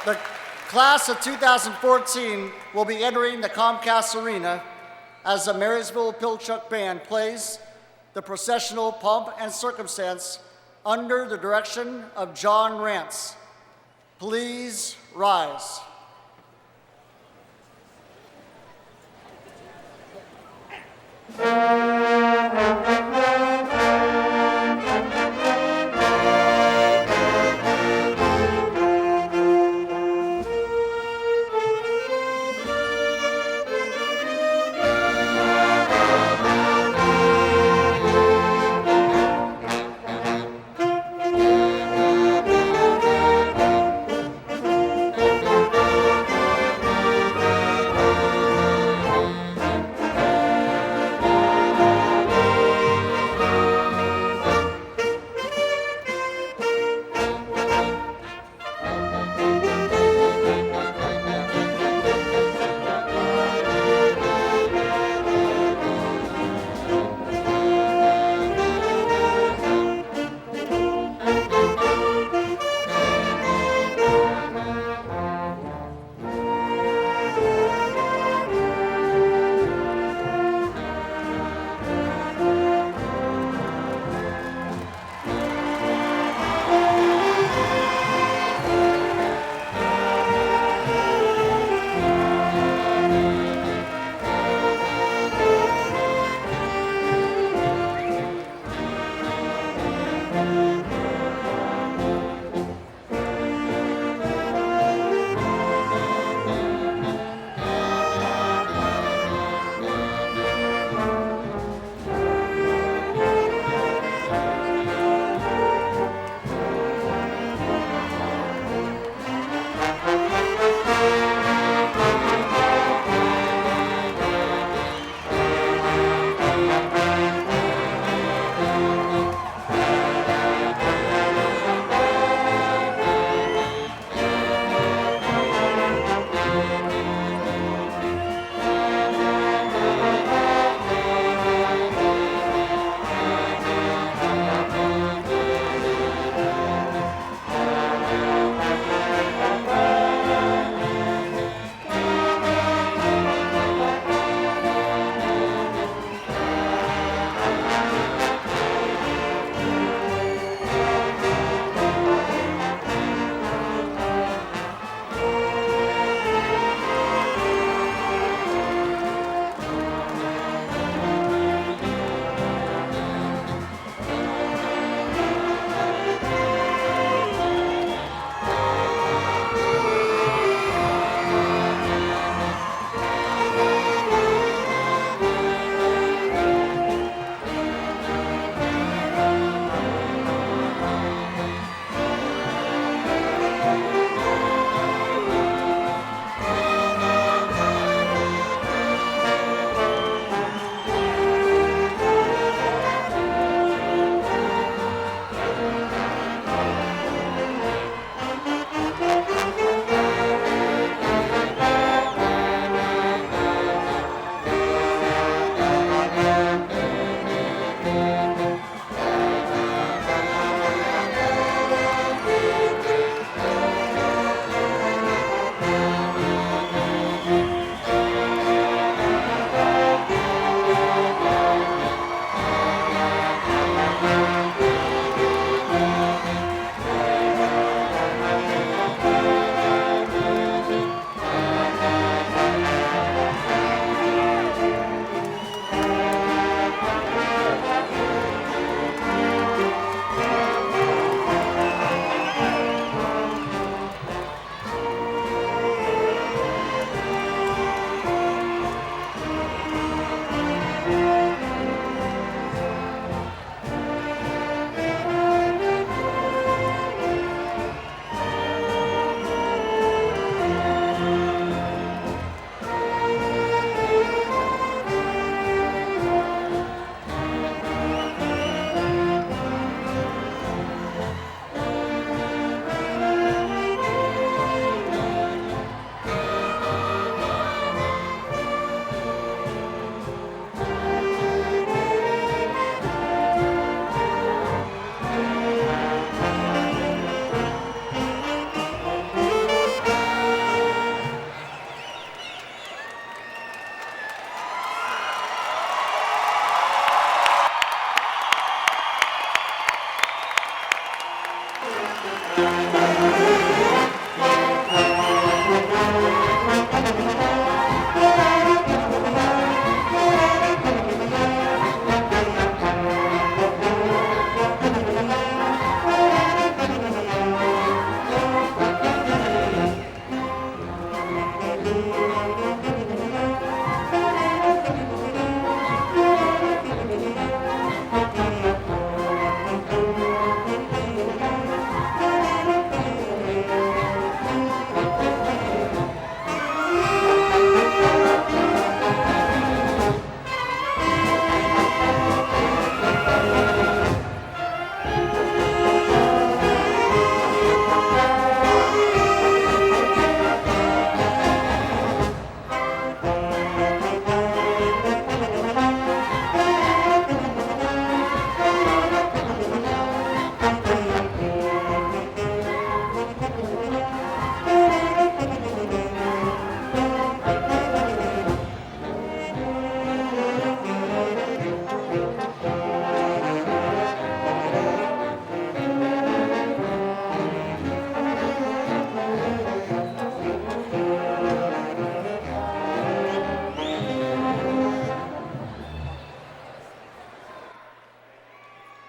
The class of 2014 will be entering the Comcast Arena as the Marysville-Pilchuck Band plays the processional pomp and circumstance under the direction of John Rance. Please rise.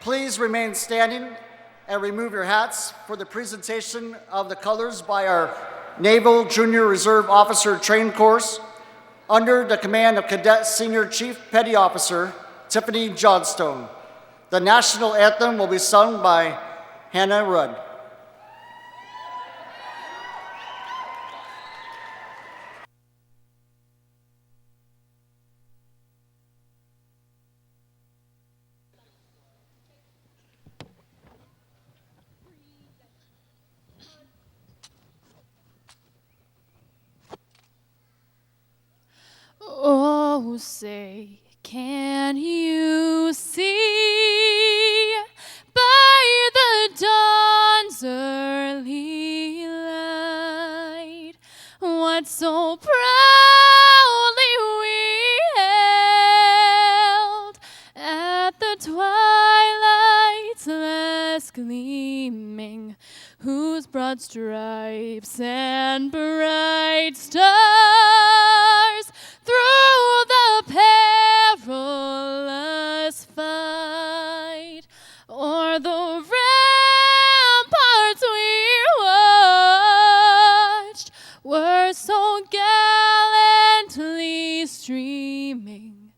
Please remain standing and remove your hats for the presentation of the colors by our Naval Junior Reserve Officer Training Course under the command of Cadet Senior Chief Petty Officer Tiffany Johnstone. The national anthem will be sung by Hannah Rudd. Oh, say, can you see by the dawn's early light what so proudly we held at the twilight's last gleaming, whose broad stripes and bright stars through the perilous fight o'er the ramparts we watched were so gallantly streaming,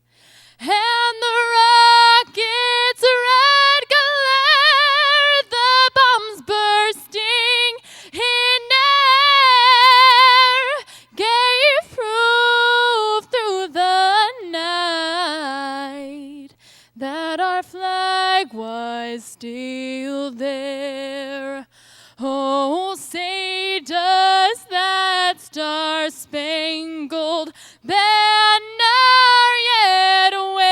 and the rocket's red glare, the bombs bursting in air, gave proof through the night that our flag was still there. Oh, say does that star-spangled banner yet wave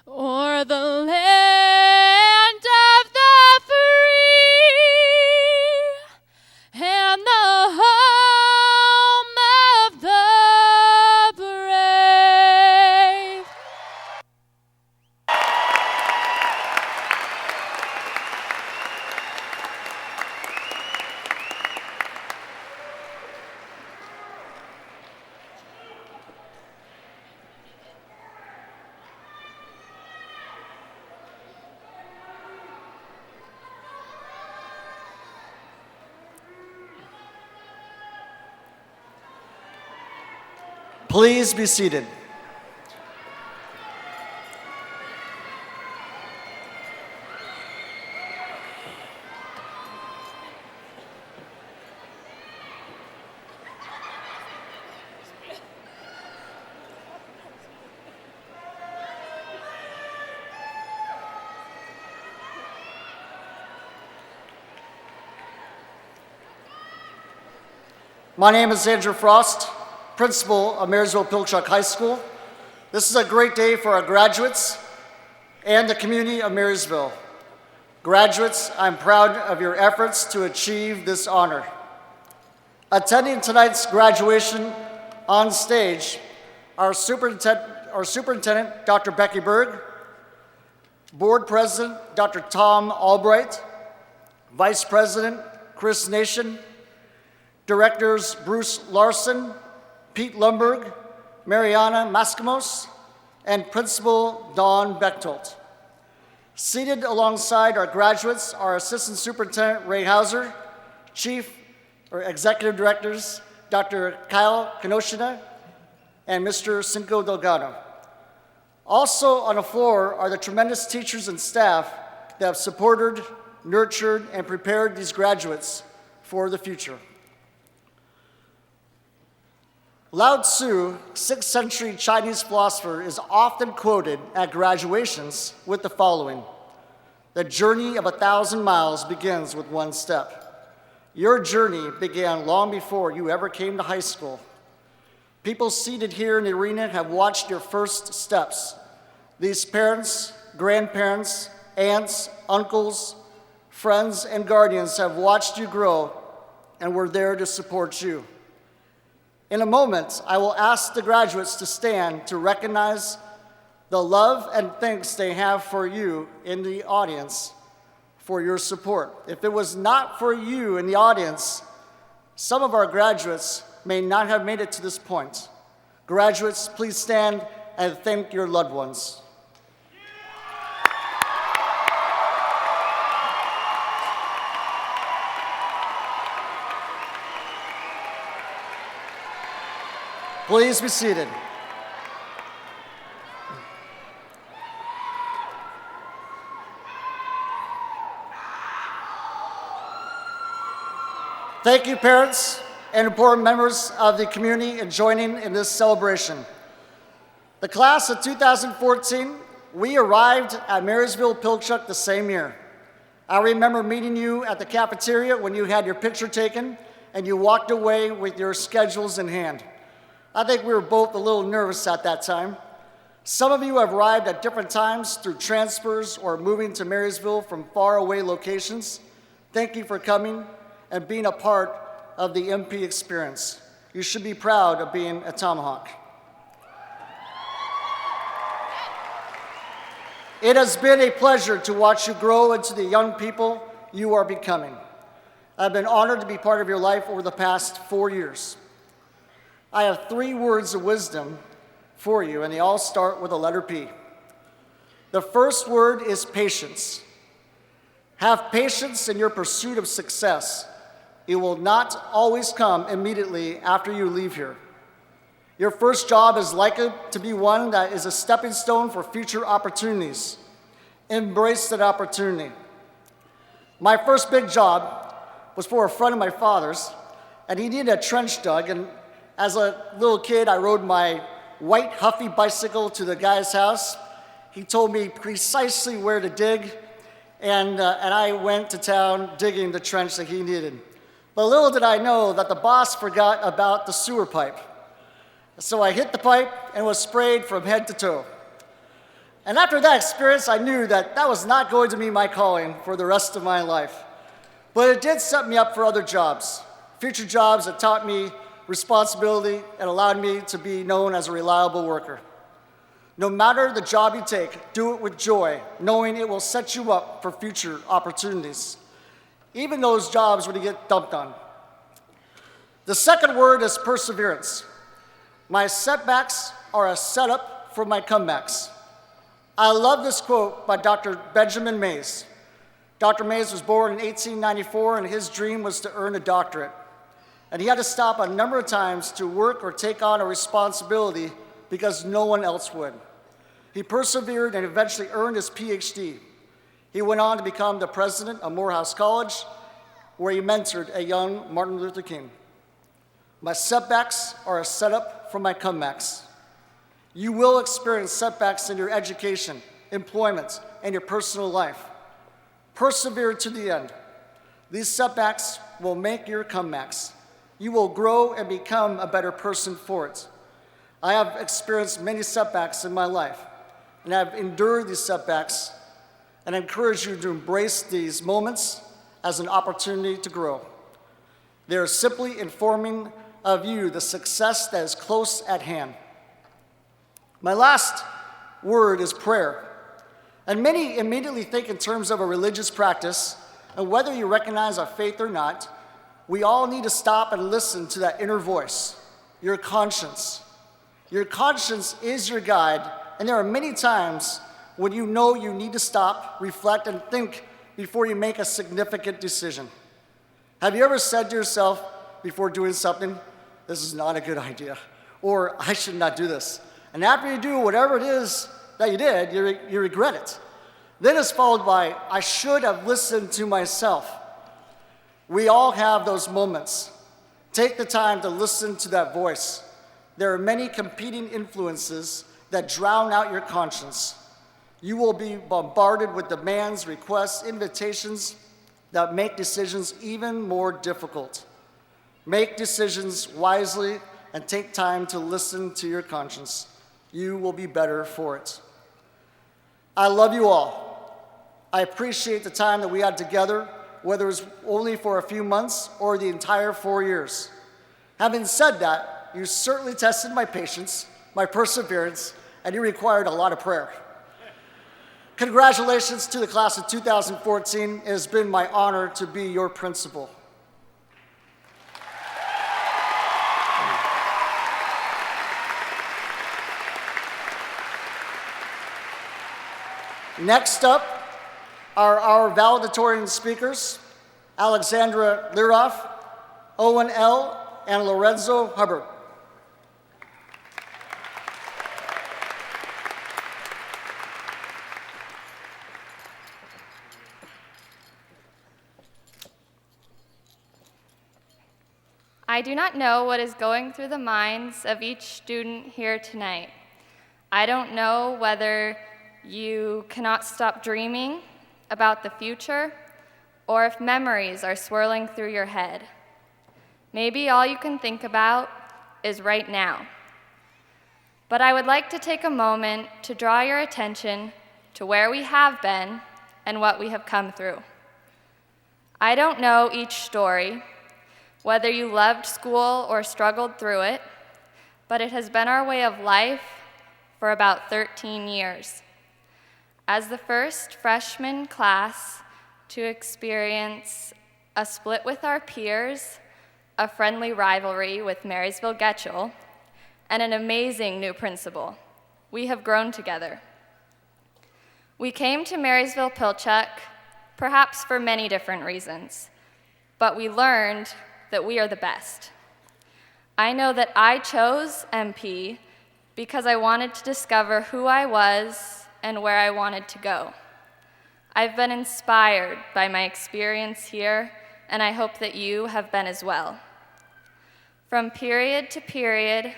o'er the land of the free and the home of the brave? Please be seated. My name is Andrew Frost, principal of Marysville-Pilchuck High School. This is a great day for our graduates and the community of Marysville. Graduates, I'm proud of your efforts to achieve this honor. Attending tonight's graduation on stage, our superintendent, Dr. Becky Berg, Board President, Dr. Tom Albright, Vice President, Chris Nation, Directors Bruce Larson, Pete Lumberg, Mariana Mascamos, and Principal Dawn Bechtold. Seated alongside our graduates are Assistant Superintendent Ray Hauser, Executive Directors Dr. Kyle Kenoshina, and Mr. Cinco Delgado. Also on the floor are the tremendous teachers and staff that have supported, nurtured, and prepared these graduates for the future. Lao Tzu, 6th century Chinese philosopher, is often quoted at graduations with the following: "The journey of 1,000 miles begins with one step." Your journey began long before you ever came to high school. People seated here in the arena have watched your first steps. These parents, grandparents, aunts, uncles, friends, and guardians have watched you grow and were there to support you. In a moment, I will ask the graduates to stand to recognize the love and thanks they have for you in the audience for your support. If it was not for you in the audience, some of our graduates may not have made it to this point. Graduates, please stand and thank your loved ones. Please be seated. Thank you, parents and important members of the community in joining in this celebration. The class of 2014, we arrived at Marysville-Pilchuck the same year. I remember meeting you at the cafeteria when you had your picture taken and you walked away with your schedules in hand. I think we were both a little nervous at that time. Some of you have arrived at different times through transfers or moving to Marysville from faraway locations. Thank you for coming and being a part of the MP experience. You should be proud of being a Tomahawk. It has been a pleasure to watch you grow into the young people you are becoming. I've been honored to be part of your life over the past 4 years. I have 3 words of wisdom for you, and they all start with the letter P. The first word is patience. Have patience in your pursuit of success. It will not always come immediately after you leave here. Your first job is likely to be one that is a stepping stone for future opportunities. Embrace that opportunity. My first big job was for a friend of my father's, and he needed a trench dug, and as a little kid, I rode my white Huffy bicycle to the guy's house. He told me precisely where to dig, and I went to town digging the trench that he needed. But little did I know that the boss forgot about the sewer pipe. So I hit the pipe and was sprayed from head to toe. And after that experience, I knew that that was not going to be my calling for the rest of my life. But it did set me up for other jobs, future jobs that taught me responsibility and allowed me to be known as a reliable worker. No matter the job you take, do it with joy, knowing it will set you up for future opportunities, even those jobs when you get dumped on. The second word is perseverance. My setbacks are a setup for my comebacks. I love this quote by Dr. Benjamin Mays. Dr. Mays was born in 1894, and his dream was to earn a doctorate. And he had to stop a number of times to work or take on a responsibility because no one else would. He persevered and eventually earned his PhD. He went on to become the president of Morehouse College, where he mentored a young Martin Luther King. My setbacks are a setup for my comebacks. You will experience setbacks in your education, employment, and your personal life. Persevere to the end. These setbacks will make your comebacks. You will grow and become a better person for it. I have experienced many setbacks in my life, and I've endured these setbacks, and I encourage you to embrace these moments as an opportunity to grow. They are simply informing of you the success that is close at hand. My last word is prayer. And many immediately think in terms of a religious practice, and whether you recognize our faith or not, we all need to stop and listen to that inner voice, your conscience. Your conscience is your guide, and there are many times when you know you need to stop, reflect, and think before you make a significant decision. Have you ever said to yourself before doing something, this is not a good idea, or I should not do this? And after you do whatever it is that you did, you regret it. Then it's followed by, I should have listened to myself. We all have those moments. Take the time to listen to that voice. There are many competing influences that drown out your conscience. You will be bombarded with demands, requests, invitations that make decisions even more difficult. Make decisions wisely and take time to listen to your conscience. You will be better for it. I love you all. I appreciate the time that we had together, whether it was only for a few months or the entire 4 years. Having said that, you certainly tested my patience, my perseverance, and you required a lot of prayer. Congratulations to the class of 2014. It has been my honor to be your principal. Next up are our valedictorian speakers, Alexandra Liroff, Owen L., and Lorenzo Hubbard. I do not know what is going through the minds of each student here tonight. I don't know whether you cannot stop dreaming about the future or if memories are swirling through your head. Maybe all you can think about is right now. But I would like to take a moment to draw your attention to where we have been and what we have come through. I don't know each story, whether you loved school or struggled through it, but it has been our way of life for about 13 years. As the first freshman class to experience a split with our peers, a friendly rivalry with Marysville-Getchell, and an amazing new principal, we have grown together. We came to Marysville-Pilchuck perhaps for many different reasons, but we learned that we are the best. I know that I chose MP because I wanted to discover who I was and where I wanted to go. I've been inspired by my experience here, and I hope that you have been as well. From period to period,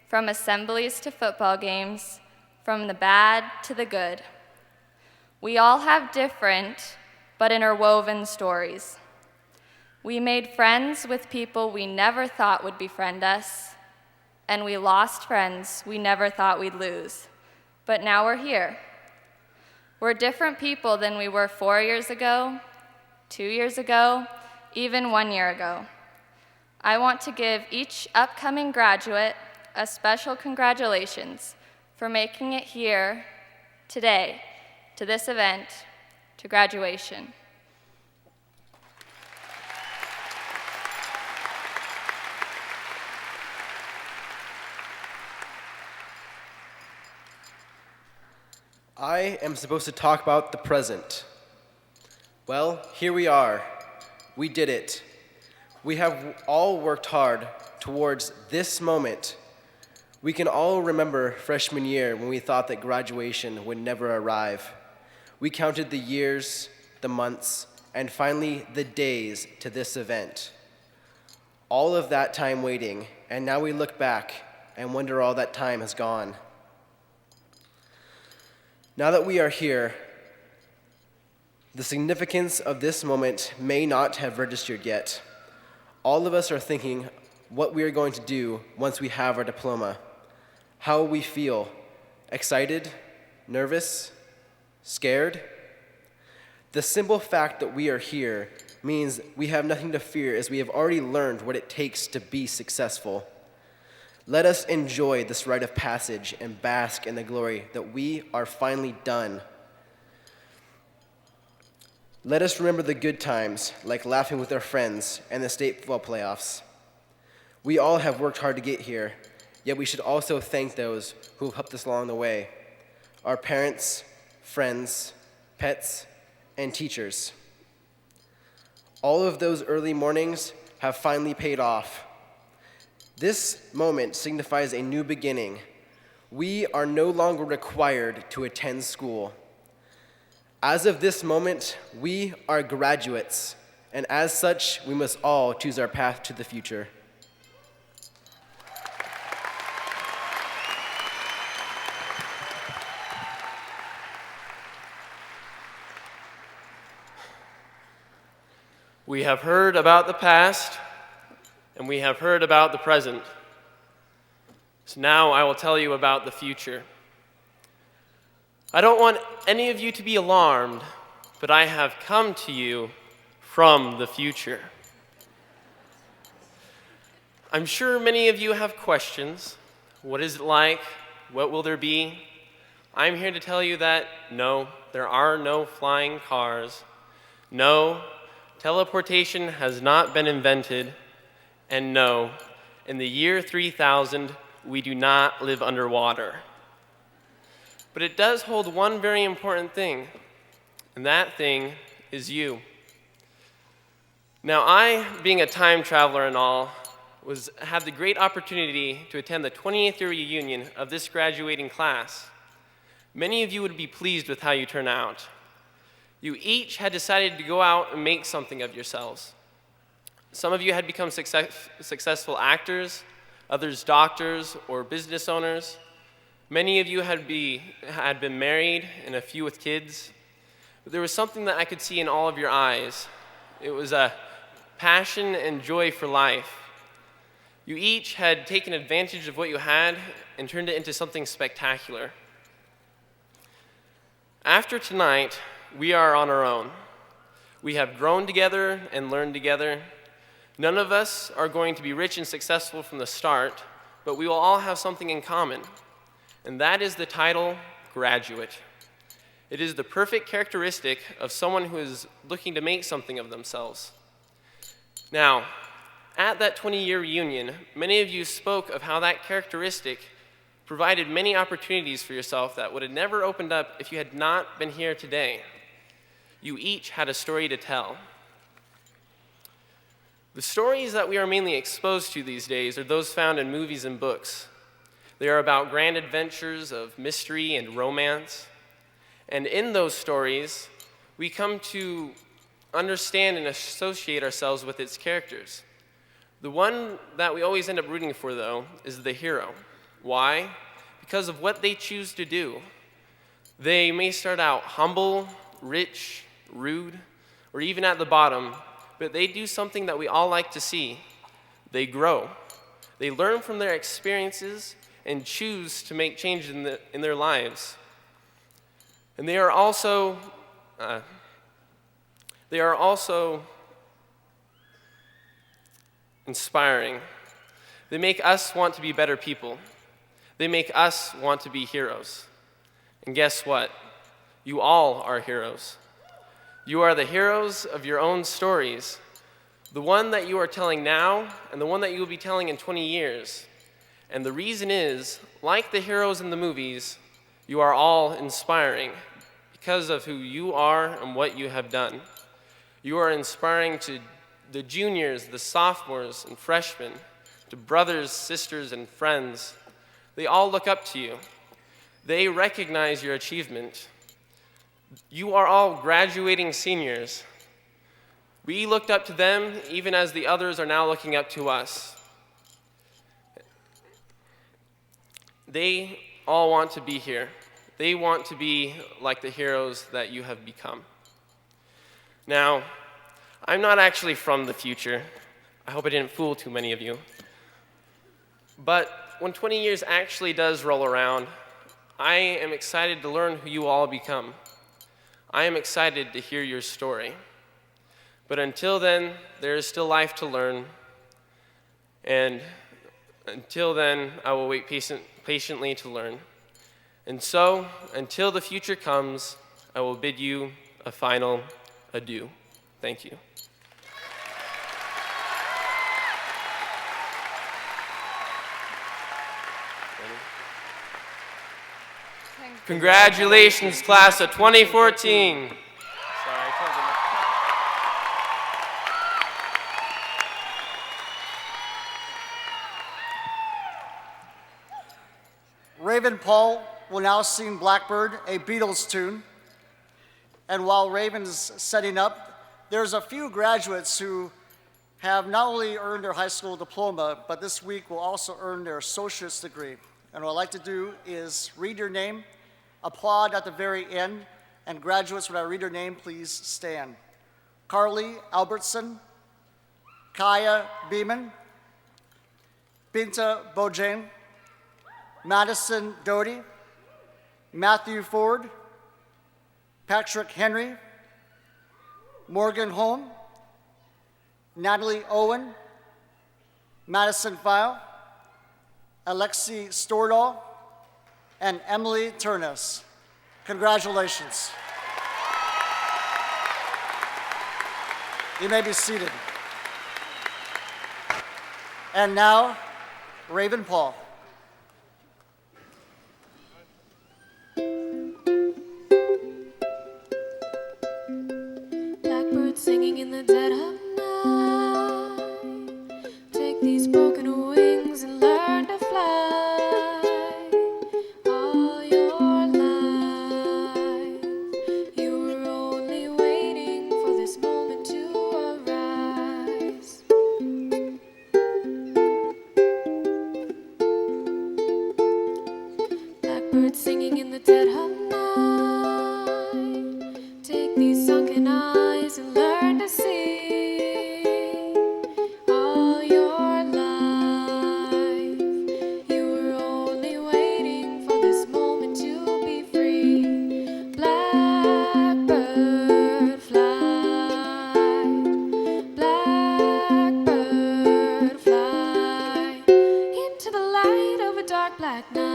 from assemblies to football games, from the bad to the good, we all have different but interwoven stories. We made friends with people we never thought would befriend us, and we lost friends we never thought we'd lose. But now we're here. We're different people than we were 4 years ago, 2 years ago, even 1 year ago. I want to give each upcoming graduate a special congratulations for making it here today, to this event, to graduation. I am supposed to talk about the present. Well, here we are. We did it. We have all worked hard towards this moment. We can all remember freshman year when we thought that graduation would never arrive. We counted the years, the months, and finally the days to this event. All of that time waiting, and now we look back and wonder all that time has gone. Now that we are here, the significance of this moment may not have registered yet. All of us are thinking what we are going to do once we have our diploma. How we feel: excited, nervous, scared? The simple fact that we are here means we have nothing to fear, as we have already learned what it takes to be successful. Let us enjoy this rite of passage and bask in the glory that we are finally done. Let us remember the good times, like laughing with our friends and the state football playoffs. We all have worked hard to get here, yet we should also thank those who have helped us along the way, our parents, friends, pets, and teachers. All of those early mornings have finally paid off. This moment signifies a new beginning. We are no longer required to attend school. As of this moment, we are graduates, and as such, we must all choose our path to the future. We have heard about the past, and we have heard about the present. So now I will tell you about the future. I don't want any of you to be alarmed, but I have come to you from the future. I'm sure many of you have questions. What is it like? What will there be? I'm here to tell you that no, there are no flying cars. No, teleportation has not been invented. And no, in the year 3000, we do not live underwater. But it does hold one very important thing, and that thing is you. Now, I, being a time traveler and all, had the great opportunity to attend the 20th year reunion of this graduating class. Many of you would be pleased with how you turn out. You each had decided to go out and make something of yourselves. Some of you had become successful actors, others doctors or business owners. Many of you had been married and a few with kids. But there was something that I could see in all of your eyes. It was a passion and joy for life. You each had taken advantage of what you had and turned it into something spectacular. After tonight, we are on our own. We have grown together and learned together. None of us are going to be rich and successful from the start, but we will all have something in common, and that is the title graduate. It is the perfect characteristic of someone who is looking to make something of themselves. Now, at that 20-year reunion, many of you spoke of how that characteristic provided many opportunities for yourself that would have never opened up if you had not been here today. You each had a story to tell. The stories that we are mainly exposed to these days are those found in movies and books. They are about grand adventures of mystery and romance. And in those stories, we come to understand and associate ourselves with its characters. The one that we always end up rooting for, though, is the hero. Why? Because of what they choose to do. They may start out humble, rich, rude, or even at the bottom, but they do something that we all like to see. They grow. They learn from their experiences and choose to make changes in their lives. And they are also inspiring. They make us want to be better people. They make us want to be heroes. And guess what? You all are heroes. You are the heroes of your own stories, the one that you are telling now and the one that you will be telling in 20 years. And the reason is, like the heroes in the movies, you are all inspiring because of who you are and what you have done. You are inspiring to the juniors, the sophomores, and freshmen, to brothers, sisters, and friends. They all look up to you. They recognize your achievement. You are all graduating seniors. We looked up to them even as the others are now looking up to us. They all want to be here. They want to be like the heroes that you have become. Now, I'm not actually from the future. I hope I didn't fool too many of you. But when 20 years actually does roll around, I am excited to learn who you all become. I am excited to hear your story. But until then, there is still life to learn. And until then, I will wait patiently to learn. And so, until the future comes, I will bid you a final adieu. adieu. Thank you. Congratulations, class of 2014. Raven Paul will now sing Blackbird, a Beatles tune. And while Raven's setting up, there's a few graduates who have not only earned their high school diploma, but this week will also earn their associate's degree. And what I'd like to do is read your name, applaud at the very end, and graduates, when I read your name, please stand. Carly Albertson, Kaya Beeman, Binta Bojain, Madison Doty, Matthew Ford, Patrick Henry, Morgan Holm, Natalie Owen, Madison File, Alexi Stordahl, and Emily Turnes. Congratulations. You may be seated. And now, Raven Paul. Blackbird singing in the dead of night. Take these broken wings and learn to fly. All your life, you were only waiting for this moment to arise. Blackbird singing in the dead of night. Take these sunken eyes and learn to see. All your life, you were only waiting for this moment to be free. Blackbird fly, blackbird fly into the light of a dark black night.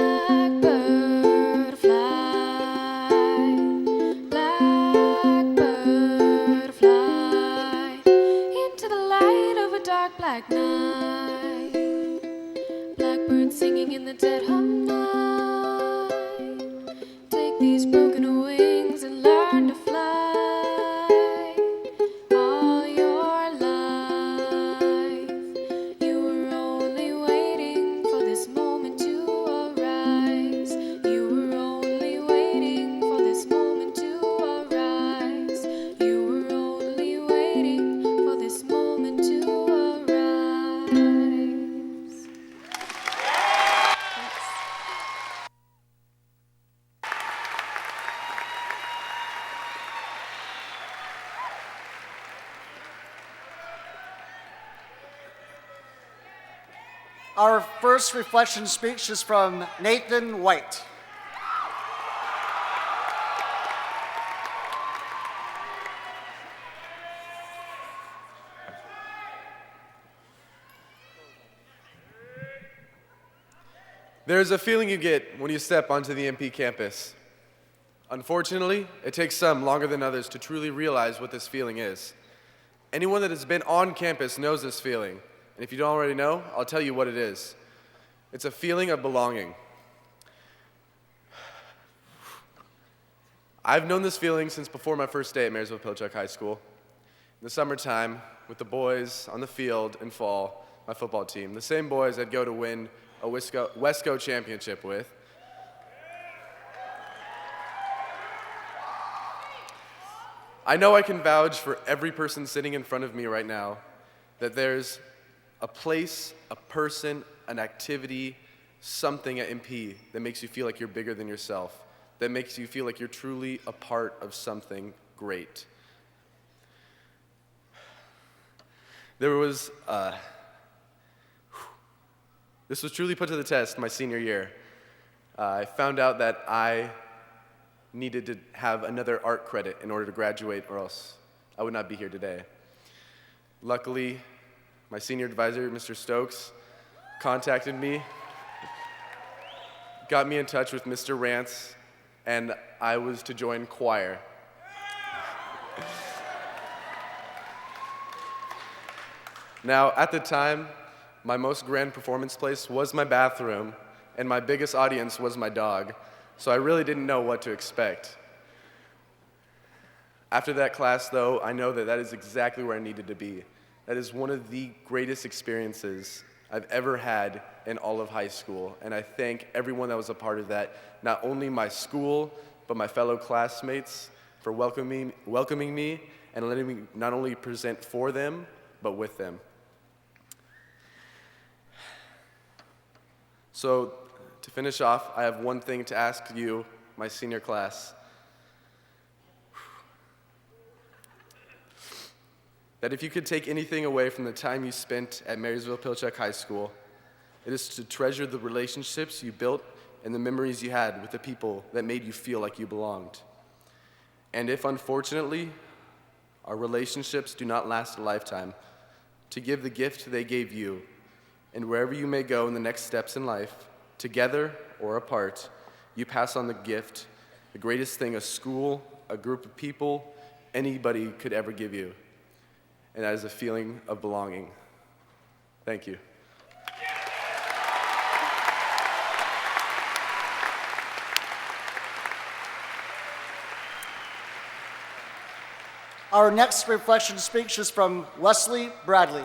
Blackbird fly, blackbird fly into the light of a dark black night. Blackbird singing in the dead of night. Take these broken wings and learn to fly. All your life, you were only waiting for this moment to arise. You were only waiting for this moment to arise. You were only waiting for this moment to arise. Our first reflection speech is from Nathan White. There's a feeling you get when you step onto the MP campus. Unfortunately, it takes some longer than others to truly realize what this feeling is. Anyone that has been on campus knows this feeling, and if you don't already know, I'll tell you what it is. It's a feeling of belonging. I've known this feeling since before my first day at Marysville-Pilchuck High School. In the summertime, with the boys on the field in fall, my football team, the same boys I'd go to win a Wesco championship with. I know I can vouch for every person sitting in front of me right now that there's a place, a person, an activity, something at MP that makes you feel like you're bigger than yourself, that makes you feel like you're truly a part of something great. There was This was truly put to the test my senior year. I found out that I needed to have another art credit in order to graduate, or else I would not be here today. Luckily, my senior advisor, Mr. Stokes, contacted me, got me in touch with Mr. Rance, and I was to join choir. Now, at the time, my most grand performance place was my bathroom, and my biggest audience was my dog, so I really didn't know what to expect. After that class, though, I know that that is exactly where I needed to be. That is one of the greatest experiences I've ever had in all of high school, and I thank everyone that was a part of that, not only my school, but my fellow classmates for welcoming me and letting me not only present for them, but with them. So, to finish off, I have one thing to ask you, my senior class. That if you could take anything away from the time you spent at Marysville-Pilchuck High School, it is to treasure the relationships you built and the memories you had with the people that made you feel like you belonged. And if, unfortunately, our relationships do not last a lifetime, to give the gift they gave you, and wherever you may go in the next steps in life, together or apart, you pass on the gift, the greatest thing a school, a group of people, anybody could ever give you. And that is a feeling of belonging. Thank you. Our next reflection speech is from Wesley Bradley.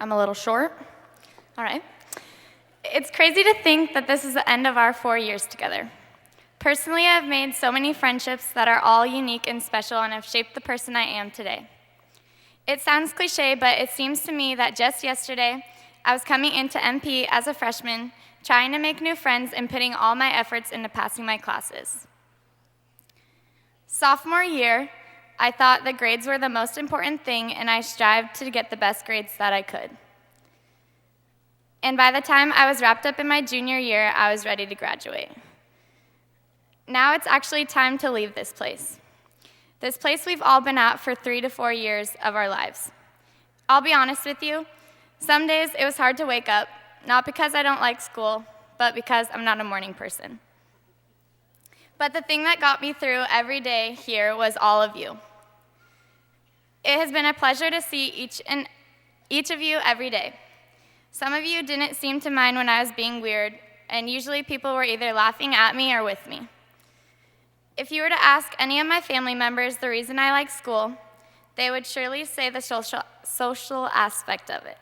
I'm a little short. All right. It's crazy to think that this is the end of our 4 years together. Personally, I've made so many friendships that are all unique and special and have shaped the person I am today. It sounds cliche, but it seems to me that just yesterday, I was coming into MP as a freshman, trying to make new friends and putting all my efforts into passing my classes. Sophomore year, I thought the grades were the most important thing, and I strived to get the best grades that I could. And by the time I was wrapped up in my junior year, I was ready to graduate. Now it's actually time to leave this place. This place we've all been at for 3 to 4 years of our lives. I'll be honest with you, some days it was hard to wake up, not because I don't like school, but because I'm not a morning person. But the thing that got me through every day here was all of you. It has been a pleasure to see each of you every day. Some of you didn't seem to mind when I was being weird, and usually people were either laughing at me or with me. If you were to ask any of my family members the reason I like school, they would surely say the social aspect of it.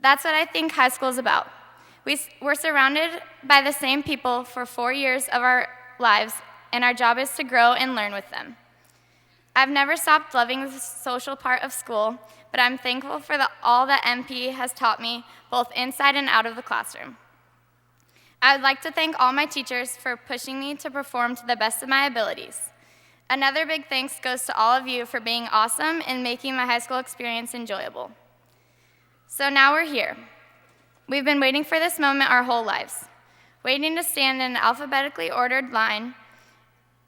That's what I think high school is about. We're surrounded by the same people for 4 years of our lives, and our job is to grow and learn with them. I've never stopped loving the social part of school, but I'm thankful for all that MP has taught me, both inside and out of the classroom. I would like to thank all my teachers for pushing me to perform to the best of my abilities. Another big thanks goes to all of you for being awesome and making my high school experience enjoyable. So now we're here. We've been waiting for this moment our whole lives, waiting to stand in an alphabetically ordered line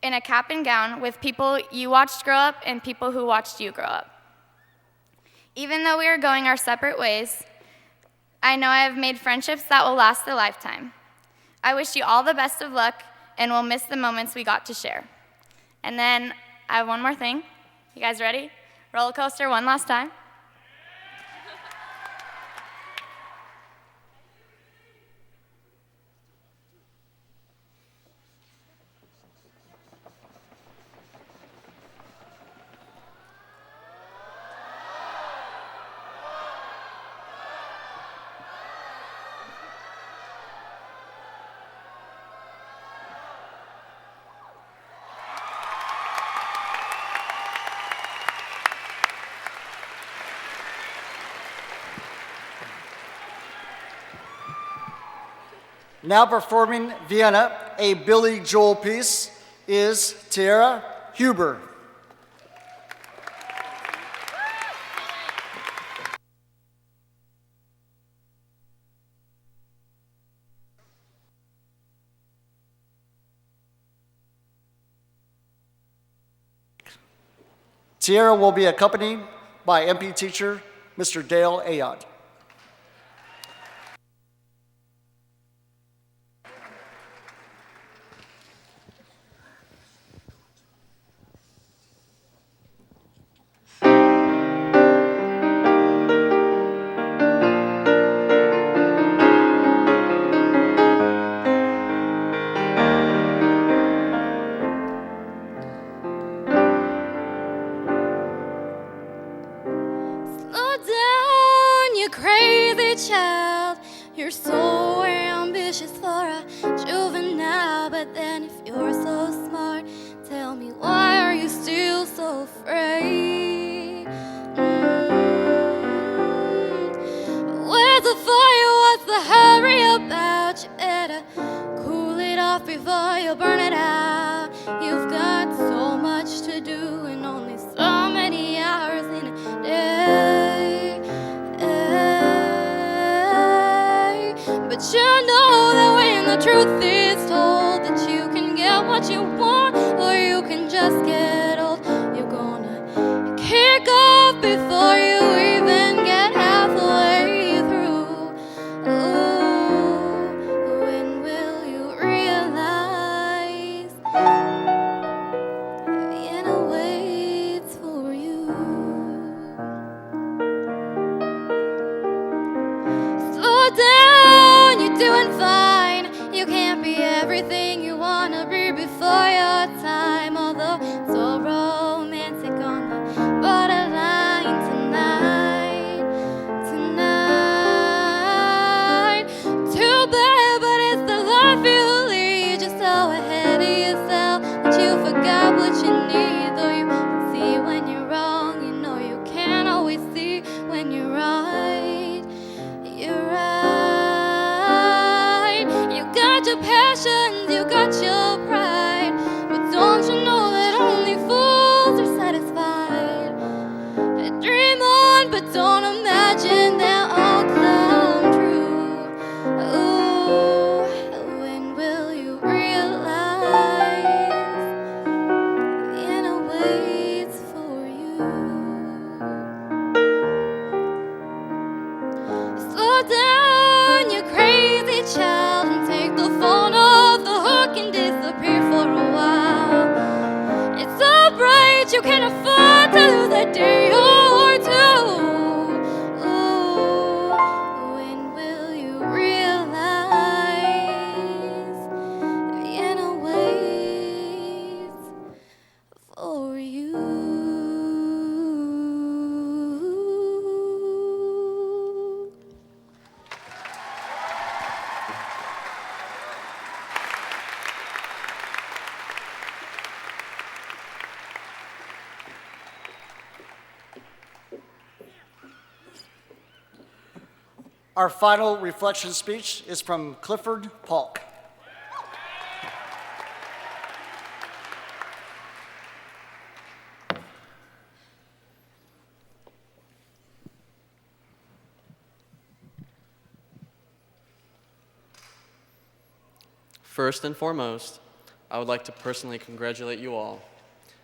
in a cap and gown with people you watched grow up and people who watched you grow up. Even though we are going our separate ways, I know I have made friendships that will last a lifetime. I wish you all the best of luck, and we'll miss the moments we got to share. And then I have one more thing. You guys ready? Roller coaster one last time. Now performing Vienna, a Billy Joel piece, is Tiara Huber. Tiara will be accompanied by MP teacher, Mr. Dale Ayod. Slow down, you crazy child. You're so ambitious for a juvenile. But then, if you're so smart, tell me, why are you still so afraid? Where's the fire? What's the hurry about? You better cool it off before you burn it out. You've got so much to do and only so many hours in a day. But you know that when the truth is told, that you can get what you want or you can just get old. You're gonna kick off before you even get halfway through. Ooh, when will you realize Vienna waits for you? Slow down, you're doing fine. You can't be everything you wanna be before your time. Although so romantic on the borderline tonight. Too bad, but it's the life you lead. You're so ahead of yourself that you forgot what you need. Though you can see when you're wrong, you know you can't always see when you're right. You're right. You got your passions, you got your pride. But don't you know that only fools are satisfied? Dream on, but don't imagine they'll all come true. Ooh, when will you realize Vienna waits for you? Slow down, you crazy child, and take the phone off the hook and disappear for a while. It's so bright you can't afford to lose a day or two. Ooh, when will you realize Vienna waits for you? Our final reflection speech is from Clifford Polk. First and foremost, I would like to personally congratulate you all.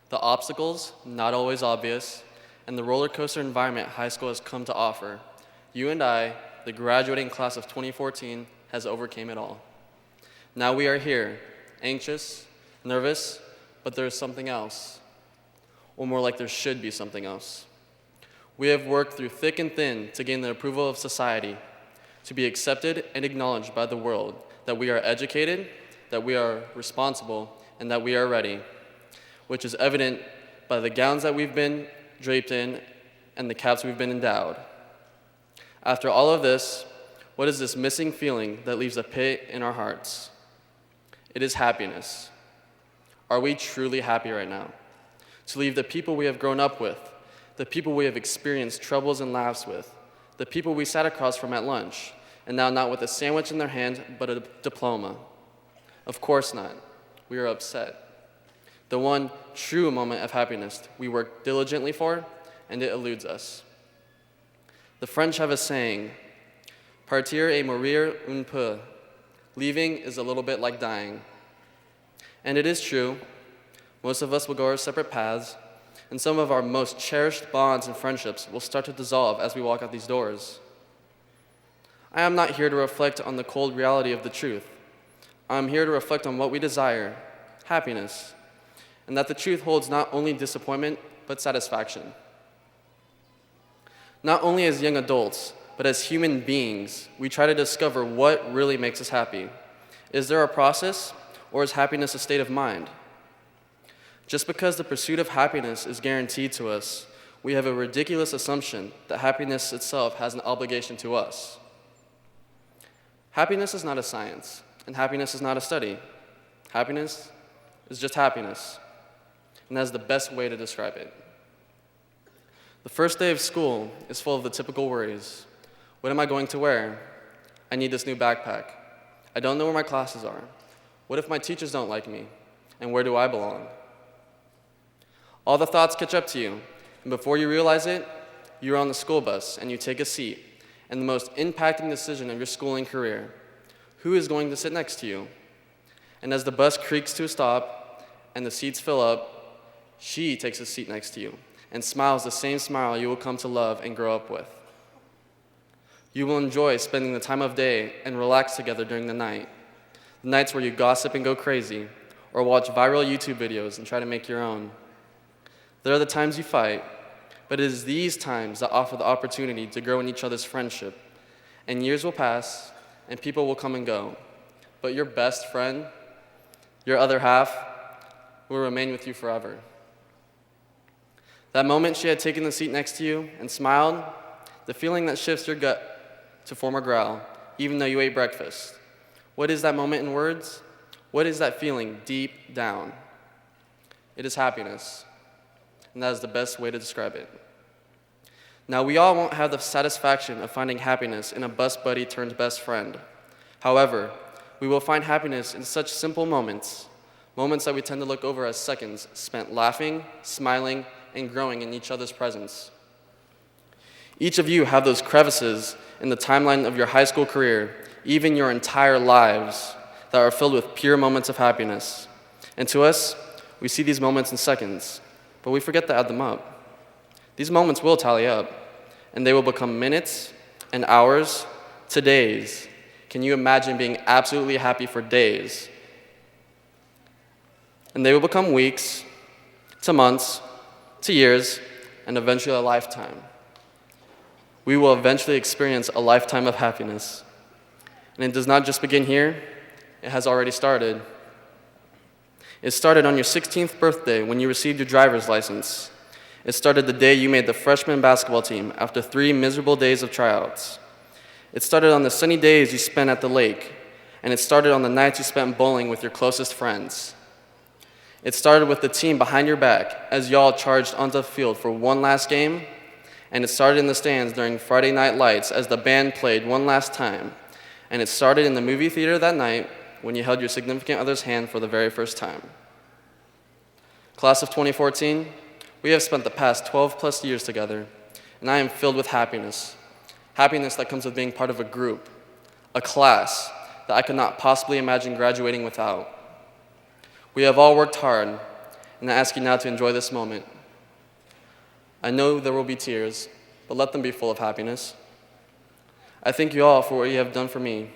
The obstacles, not always obvious, and the roller coaster environment high school has come to offer, you and I, the graduating class of 2014, has overcame it all. Now we are here, anxious, nervous, but there is something else. Or more like there should be something else. We have worked through thick and thin to gain the approval of society, to be accepted and acknowledged by the world that we are educated, that we are responsible, and that we are ready, which is evident by the gowns that we've been draped in and the caps we've been endowed. After all of this, what is this missing feeling that leaves a pit in our hearts? It is happiness. Are we truly happy right now? To leave the people we have grown up with, the people we have experienced troubles and laughs with, the people we sat across from at lunch, and now not with a sandwich in their hand, but a diploma. Of course not. We are upset. the one true moment of happiness we work diligently for, and it eludes us. The French have a saying, partir et mourir un peu. Leaving is a little bit like dying. And it is true. Most of us will go our separate paths, and some of our most cherished bonds and friendships will start to dissolve as we walk out these doors. I am not here to reflect on the cold reality of the truth. I am here to reflect on what we desire, happiness, and that the truth holds not only disappointment, but satisfaction. Not only as young adults, but as human beings, we try to discover what really makes us happy. Is there a process, or is happiness a state of mind? Just because the pursuit of happiness is guaranteed to us, we have a ridiculous assumption that happiness itself has an obligation to us. Happiness is not a science, and happiness is not a study. Happiness is just happiness, and that's the best way to describe it. The first day of school is full of the typical worries. What am I going to wear? I need this new backpack. I don't know where my classes are. What if my teachers don't like me? And where do I belong? All the thoughts catch up to you, and before you realize it, you're on the school bus and you take a seat, and the most impacting decision of your schooling career. Who is going to sit next to you? And as the bus creaks to a stop and the seats fill up, she takes a seat next to you and smiles the same smile you will come to love and grow up with. You will enjoy spending the time of day and relax together during the night. The nights where you gossip and go crazy, or watch viral YouTube videos and try to make your own. There are the times you fight, but it is these times that offer the opportunity to grow in each other's friendship. And years will pass, and people will come and go. But your best friend, your other half, will remain with you forever. That moment she had taken the seat next to you and smiled, the feeling that shifts your gut to form a growl, even though you ate breakfast. What is that moment in words? What is that feeling deep down? It is happiness, and that is the best way to describe it. Now, we all won't have the satisfaction of finding happiness in a bus buddy turned best friend. However, we will find happiness in such simple moments, moments that we tend to look over as seconds spent laughing, smiling, and growing in each other's presence. Each of you have those crevices in the timeline of your high school career, even your entire lives, that are filled with pure moments of happiness. And to us, we see these moments in seconds, but we forget to add them up. These moments will tally up, and they will become minutes and hours to days. Can you imagine being absolutely happy for days? And they will become weeks, to months, to years, and eventually a lifetime. We will eventually experience a lifetime of happiness. And it does not just begin here, it has already started. It started on your 16th birthday when you received your driver's license. It started the day you made the freshman basketball team after 3 miserable days of tryouts. It started on the sunny days you spent at the lake, and it started on the nights you spent bowling with your closest friends. It started with the team behind your back as y'all charged onto the field for one last game, and it started in the stands during Friday Night Lights as the band played one last time, and it started in the movie theater that night when you held your significant other's hand for the very first time. Class of 2014, we have spent the past 12 plus years together, and I am filled with happiness. Happiness that comes with being part of a group, a class that I could not possibly imagine graduating without. We have all worked hard, and I ask you now to enjoy this moment. I know there will be tears, but let them be full of happiness. I thank you all for what you have done for me,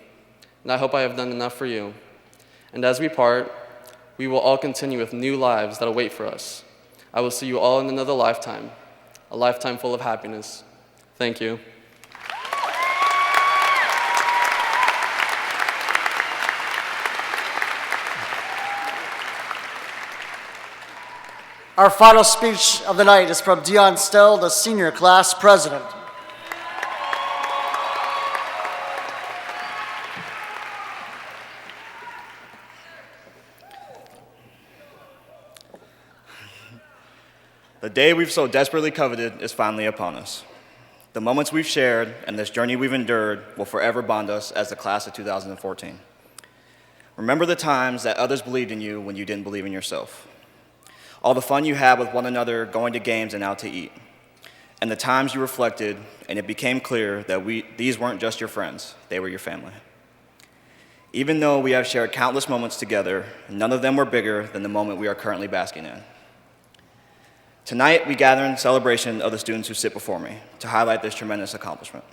and I hope I have done enough for you. And as we part, we will all continue with new lives that await for us. I will see you all in another lifetime, a lifetime full of happiness. Thank you. Our final speech of the night is from Dion Stell, the senior class president. The day we've so desperately coveted is finally upon us. The moments we've shared and this journey we've endured will forever bond us as the class of 2014. Remember the times that others believed in you when you didn't believe in yourself. all the fun you had with one another going to games and out to eat, and the times you reflected and it became clear that these weren't just your friends, they were your family. Even though we have shared countless moments together, none of them were bigger than the moment we are currently basking in. Tonight, we gather in celebration of the students who sit before me to highlight this tremendous accomplishment.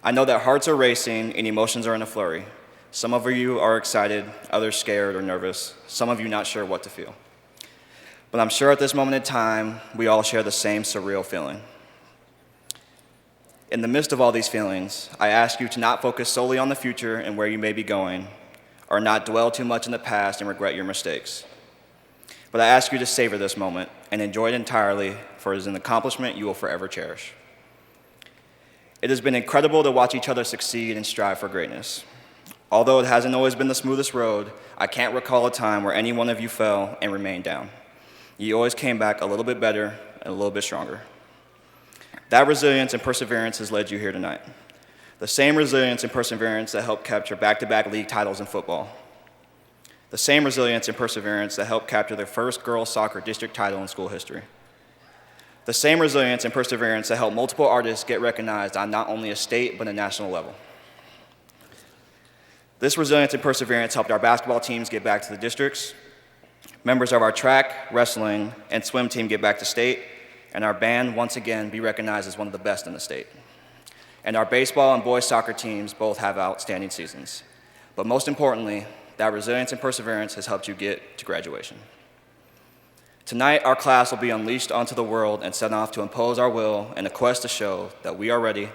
I know that hearts are racing and emotions are in a flurry. Some of you are excited, others scared or nervous, some of you not sure what to feel. But I'm sure at this moment in time, we all share the same surreal feeling. In the midst of all these feelings, I ask you to not focus solely on the future and where you may be going, or not dwell too much in the past and regret your mistakes. But I ask you to savor this moment and enjoy it entirely, for it is an accomplishment you will forever cherish. It has been incredible to watch each other succeed and strive for greatness. Although it hasn't always been the smoothest road, I can't recall a time where any one of you fell and remained down. You always came back a little bit better and a little bit stronger. That resilience and perseverance has led you here tonight. The same resilience and perseverance that helped capture back-to-back league titles in football. The same resilience and perseverance that helped capture the first girls soccer district title in school history. The same resilience and perseverance that helped multiple artists get recognized on not only a state, but a national level. This resilience and perseverance helped our basketball teams get back to the districts, members of our track, wrestling, and swim team get back to state, and our band once again be recognized as one of the best in the state. And our baseball and boys soccer teams both have outstanding seasons. But most importantly, that resilience and perseverance has helped you get to graduation. Tonight, our class will be unleashed onto the world and sent off to impose our will in a quest to show that we are ready,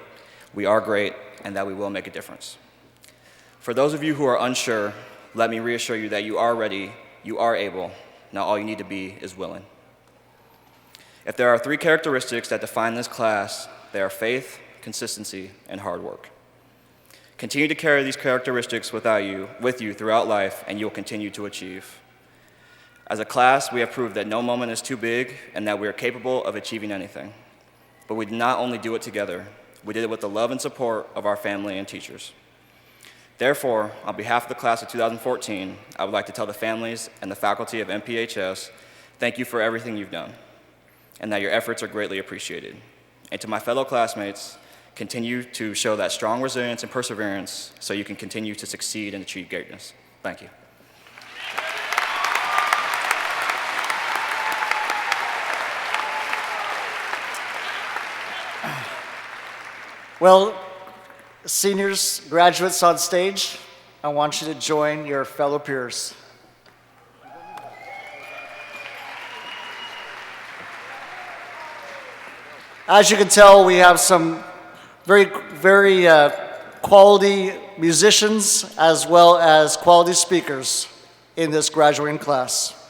we are great, and that we will make a difference. For those of you who are unsure, let me reassure you that you are ready, you are able. Now all you need to be is willing. If there are 3 characteristics that define this class, they are faith, consistency, and hard work. Continue to carry these characteristics with you throughout life, and you'll continue to achieve. As a class, we have proved that no moment is too big and that we are capable of achieving anything. But we did not only do it together, we did it with the love and support of our family and teachers. Therefore, on behalf of the class of 2014, I would like to tell the families and the faculty of MPHS, thank you for everything you've done, and that your efforts are greatly appreciated. And to my fellow classmates, continue to show that strong resilience and perseverance so you can continue to succeed and achieve greatness. Thank you. Well, seniors, graduates on stage, I want you to join your fellow peers. As you can tell, we have some very quality musicians as well as quality speakers in this graduating class.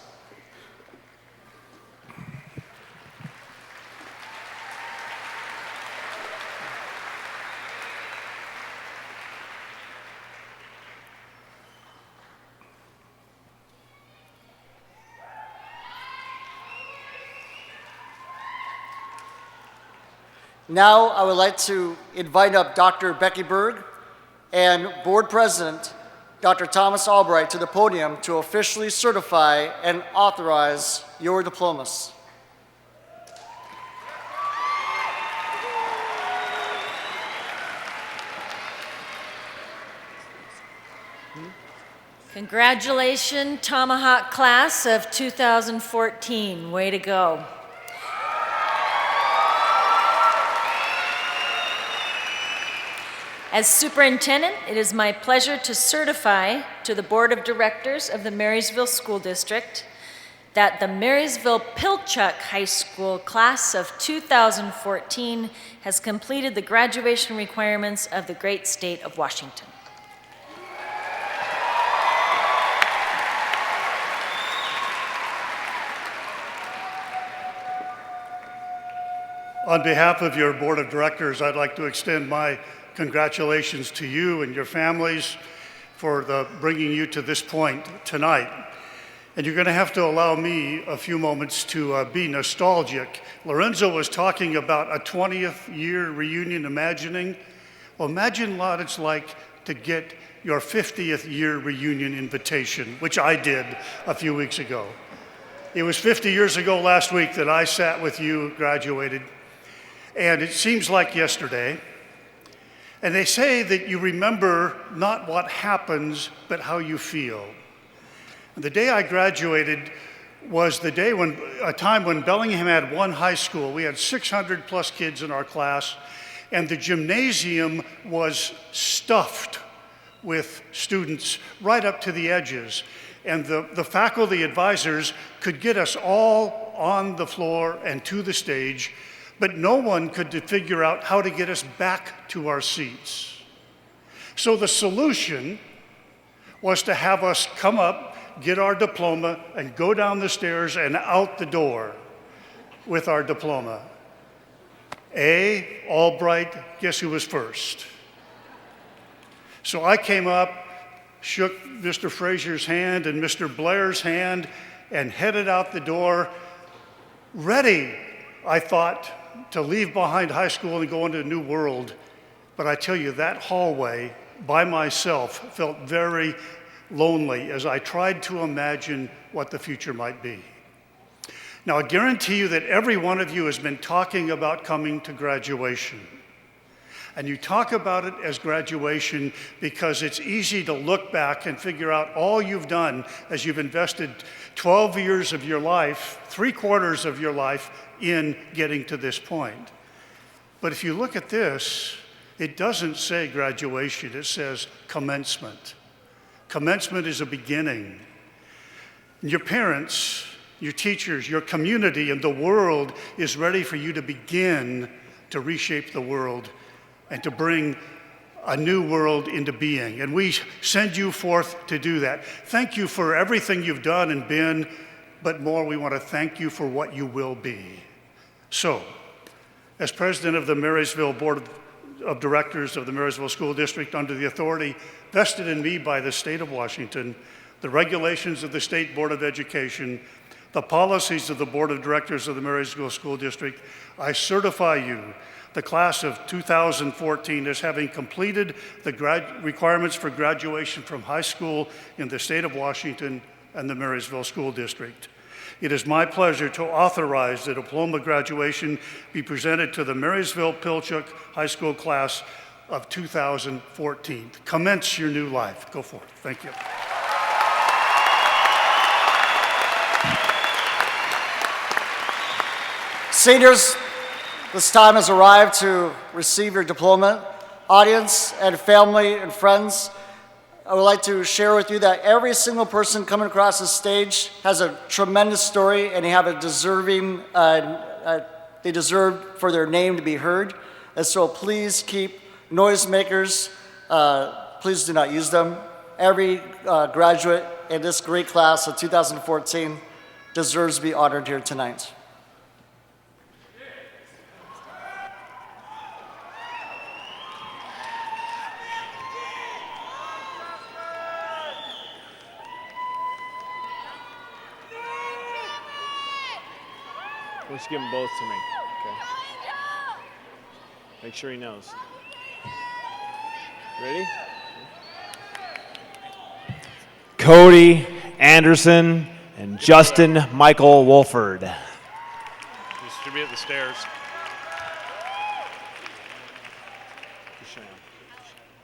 Now, I would like to invite up Dr. Becky Berg and Board President Dr. Thomas Albright to the podium to officially certify and authorize your diplomas. Congratulations, Tomahawk class of 2014. Way to go. As superintendent, it is my pleasure to certify to the Board of Directors of the Marysville School District that the Marysville-Pilchuck High School class of 2014 has completed the graduation requirements of the great state of Washington. On behalf of your Board of Directors, I'd like to extend my congratulations to you and your families for bringing you to this point tonight. And you're going to have to allow me a few moments to be nostalgic. Lorenzo was talking about a 20th year reunion imagining. Well, imagine what it's like to get your 50th year reunion invitation, which I did a few weeks ago. It was 50 years ago last week that I sat with you, graduated, and it seems like yesterday. And they say that you remember not what happens, but how you feel. The day I graduated was the day when, a time when Bellingham had one high school. We had 600 plus kids in our class, and the gymnasium was stuffed with students right up to the edges. And the faculty advisors could get us all on the floor and to the stage, but no one could figure out how to get us back to our seats. So the solution was to have us come up, get our diploma, and go down the stairs and out the door with our diploma. Albright, guess who was first? So I came up, shook Mr. Frazier's hand and Mr. Blair's hand, and headed out the door, ready, I thought, to leave behind high school and go into a new world. But I tell you, that hallway by myself felt very lonely as I tried to imagine what the future might be. Now, I guarantee you that every one of you has been talking about coming to graduation. And you talk about it as graduation because it's easy to look back and figure out all you've done as you've invested 12 years of your life, 3/4 of your life in getting to this point. But if you look at this, it doesn't say graduation, it says commencement. Commencement is a beginning. Your parents, your teachers, your community, and the world is ready for you to begin to reshape the world and to bring a new world into being. And we send you forth to do that. Thank you for everything you've done and been, but more, we want to thank you for what you will be. So, as president of the Marysville Board of Directors of the Marysville School District, under the authority vested in me by the state of Washington, the regulations of the State Board of Education, the policies of the Board of Directors of the Marysville School District, I certify you, the class of 2014, as having completed the requirements for graduation from high school in the state of Washington and the Marysville School District. It is my pleasure to authorize the diploma graduation be presented to the Marysville-Pilchuck High School class of 2014. Commence your new life. Go forth. Thank you. Seniors, this time has arrived to receive your diploma. Audience and family and friends, I would like to share with you that every single person coming across the stage has a tremendous story, and they have a deserving, they deserve for their name to be heard. And so please keep noisemakers, please do not use them. Every graduate in this great class of 2014 deserves to be honored here tonight. Why don't you give them both to me? Okay. Make sure he knows. Ready? Cody Anderson and Justin Michael Wolford. Distribute the stairs.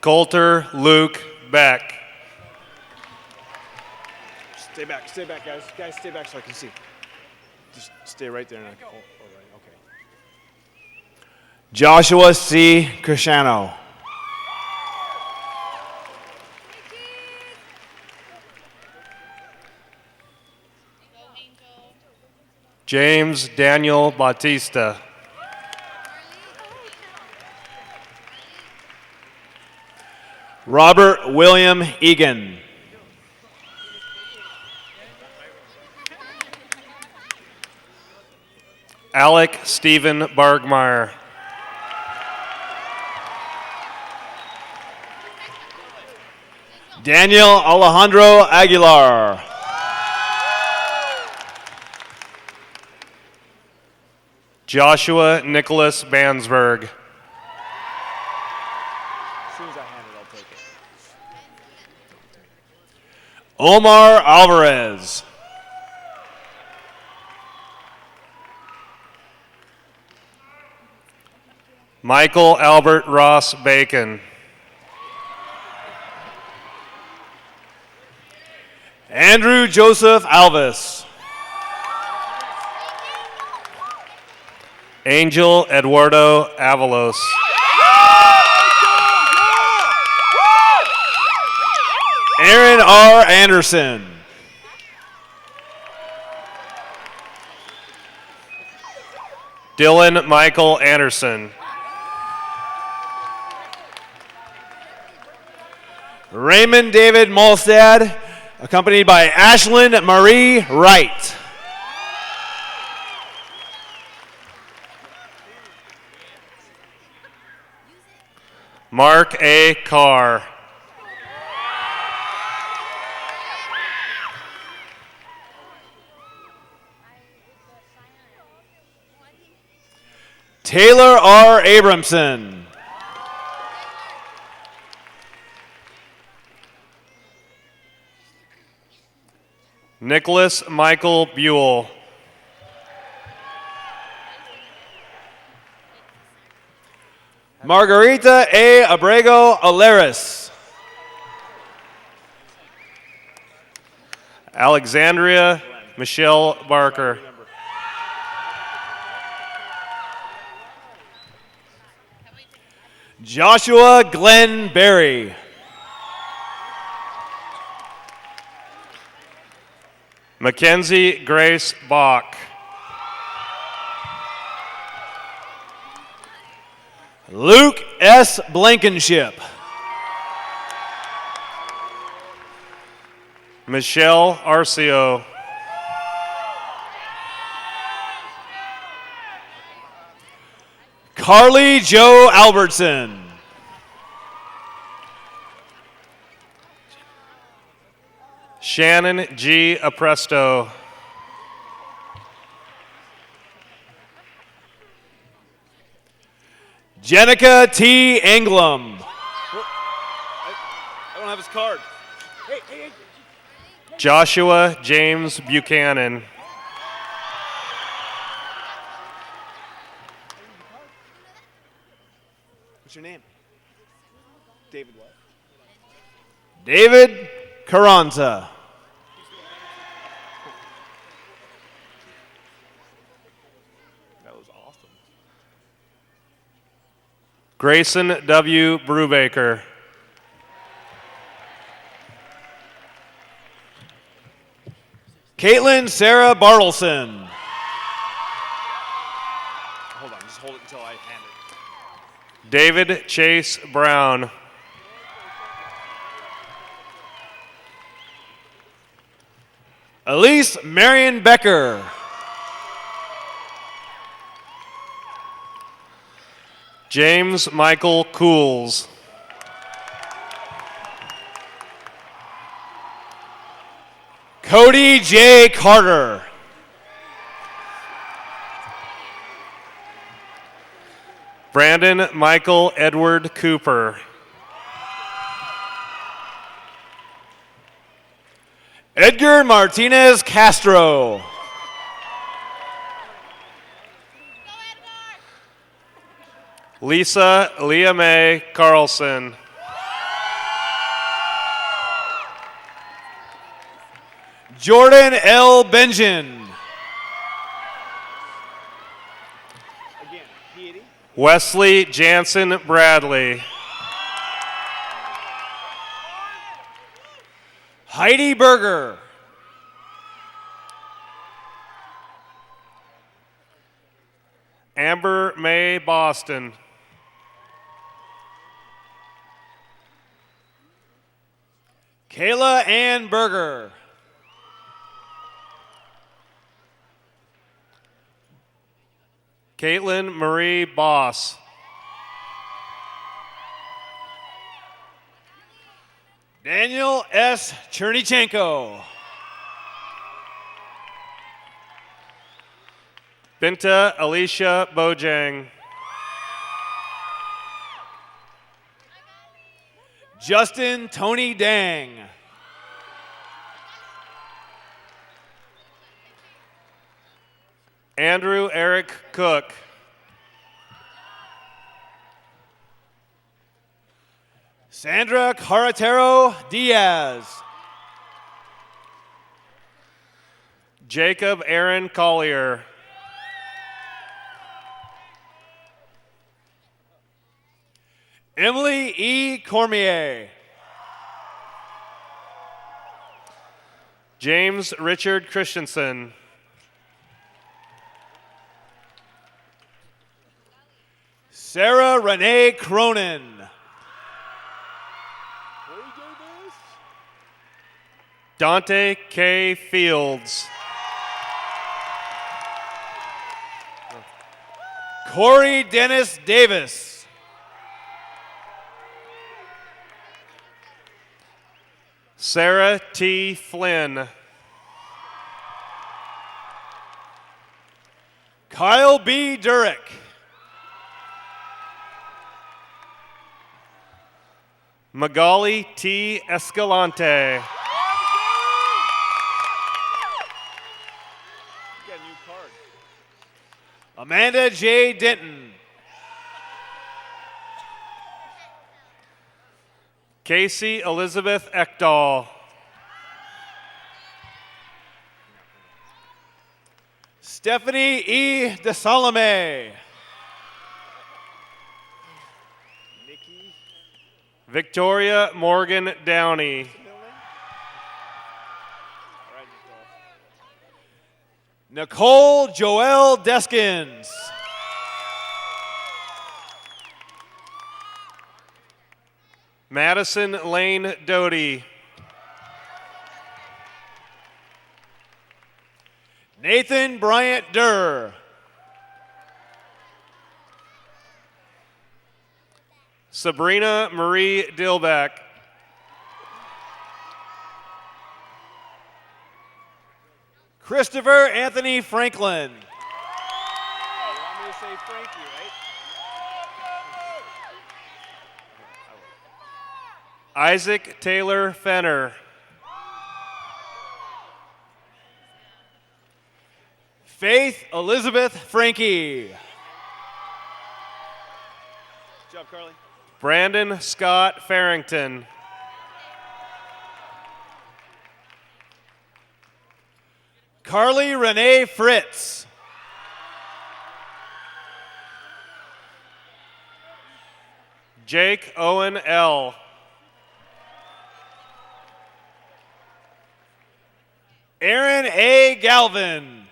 Coulter Luke Beck. Stay back, guys. Guys, stay back so I can see. Just stay right there. Okay. Joshua C. Cresciano. James Daniel Bautista. Robert William Egan. Alec Stephen Bargmeyer. Daniel Alejandro Aguilar. Joshua Nicholas Bansberg. As soon as I hand it, I'll take it. Omar Alvarez. Michael Albert Ross Bacon. Andrew Joseph Alvis. Angel Eduardo Avalos. Aaron R. Anderson. Dylan Michael Anderson. Raymond David Molstad, accompanied by Ashlyn Marie Wright. Mark A. Carr. Taylor R. Abramson. Nicholas Michael Buell. Margarita A. Abrego Oleris. Alexandria Michelle Barker. Joshua Glenn Berry. Mackenzie Grace Bach. Luke S. Blankenship. Michelle Arcio. Carly Joe Albertson. Shannon G. Apresto. Jenica T. Anglum. I don't have his card. Hey. Joshua James Buchanan. What's your name? David what? David Carranza. That was awesome. Grayson W. Brubaker. Caitlin Sarah Bartleson. Hold on, just hold it until I hand it. David Chase Brown. Elise Marion Becker. James Michael Cools. Cody J. Carter. Brandon Michael Edward Cooper. Edgar Martinez Castro. Lisa Leah Mae Carlson. Jordan L. Benjamin. Wesley Jansen Bradley. Heidi Berger. Amber Mae Boston. Kayla Ann Berger. Caitlin Marie Boss. Daniel S. Chernichenko. Binta Alicia Bojang. Justin Tony Dang. Andrew Eric Cook. Sandra Carretero Diaz. Jacob Aaron Collier. Emily E. Cormier. James Richard Christensen. Sarah Renee Cronin. Dante K. Fields. Corey Dennis Davis. Sarah T. Flynn. Kyle B. Durick. Magali T. Escalante. Amanda J. Denton. Casey Elizabeth Ekdahl. Stephanie E. DeSalome. Victoria Morgan Downey. Nicole Joelle Deskins. Madison Lane Doty. Nathan Bryant Durr. Sabrina Marie Dilbeck. Christopher Anthony Franklin. Isaac Taylor Fenner. Faith Elizabeth Frankie. Good job, Carly. Brandon Scott Farrington. Carly Renee Fritz. Jake Owen L. Aaron A. Galvin.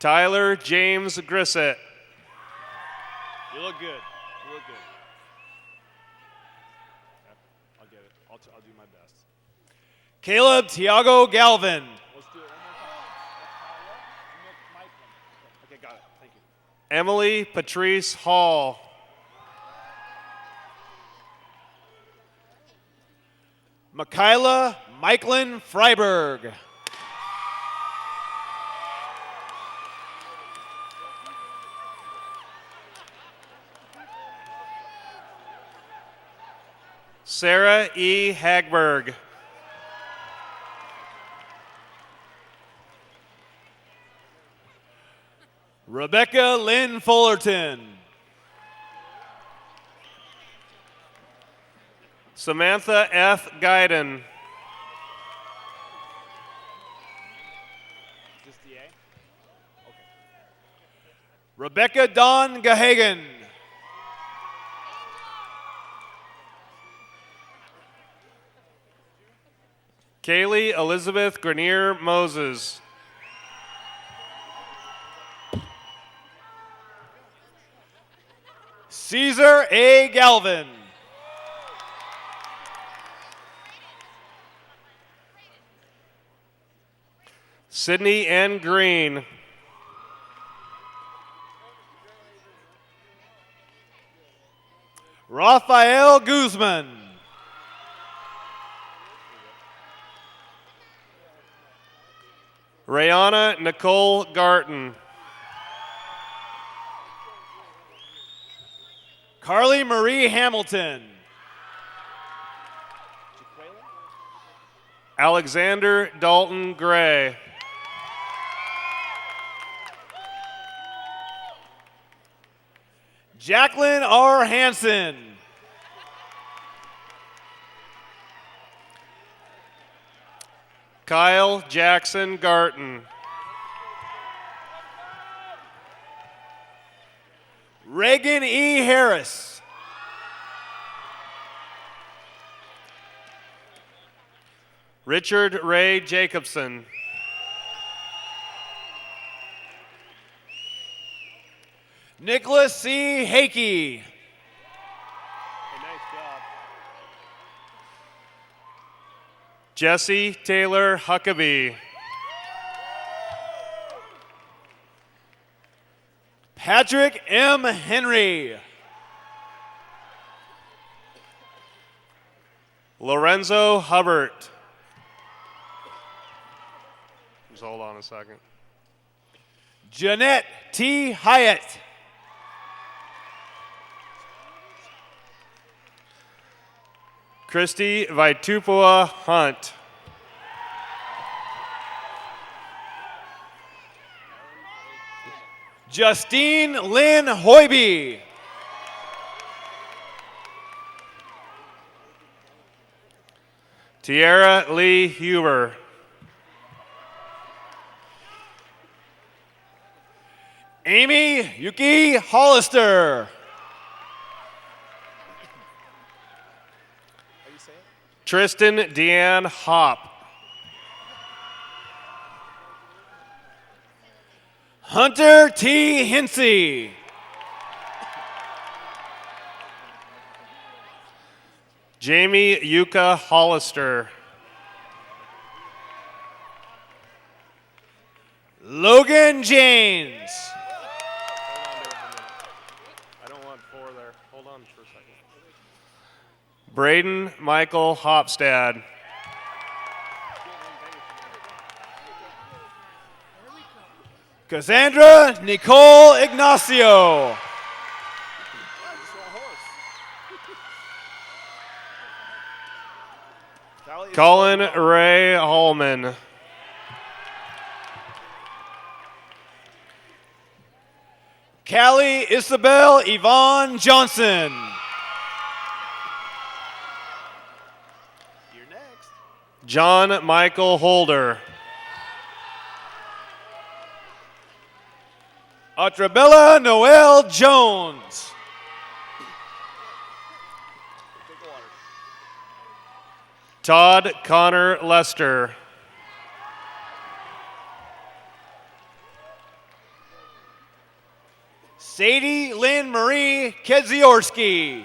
Tyler James Grissett. You look good. You look good. I'll get it. I'll do my best. Caleb Tiago Galvin. Let's do it one more time. Okay, got it. Thank you. Emily Patrice Hall. Michaela Michelin Freiberg. Sarah E. Hagberg. Rebecca Lynn Fullerton. Samantha F. Guyden. Just the A? Okay. Rebecca Dawn Gahagan. Kaylee Elizabeth Grenier Moses. Caesar A. Galvin. Sydney N. Green. Rafael Guzman. Rayana Nicole Garton. Carly Marie Hamilton. Alexander Dalton Gray. Jacqueline R. Hansen. Kyle Jackson Garton. Reagan E. Harris. Richard Ray Jacobson. Nicholas C. Hakey. Jesse Taylor Huckabee. Patrick M. Henry. Lorenzo Hubbard. Just hold on a second. Jeanette T. Hyatt. Christy Vaitupua Hunt. Justine Lynn Hoiby. Tiara Lee Huber. Amy Yuki Hollister. Tristan Deanne Hopp. Hunter T. Hinsey. Jamie Yuka Hollister. Logan James. I don't want 4 there. Hold on for a second. Braden Michael Hopstad. Cassandra Nicole Ignacio. Colin Ray Holman. Callie Isabel Yvonne Johnson. You're next. John Michael Holder. Atrabella Noel Jones. Todd Connor Lester. Sadie Lynn Marie Kedziorski.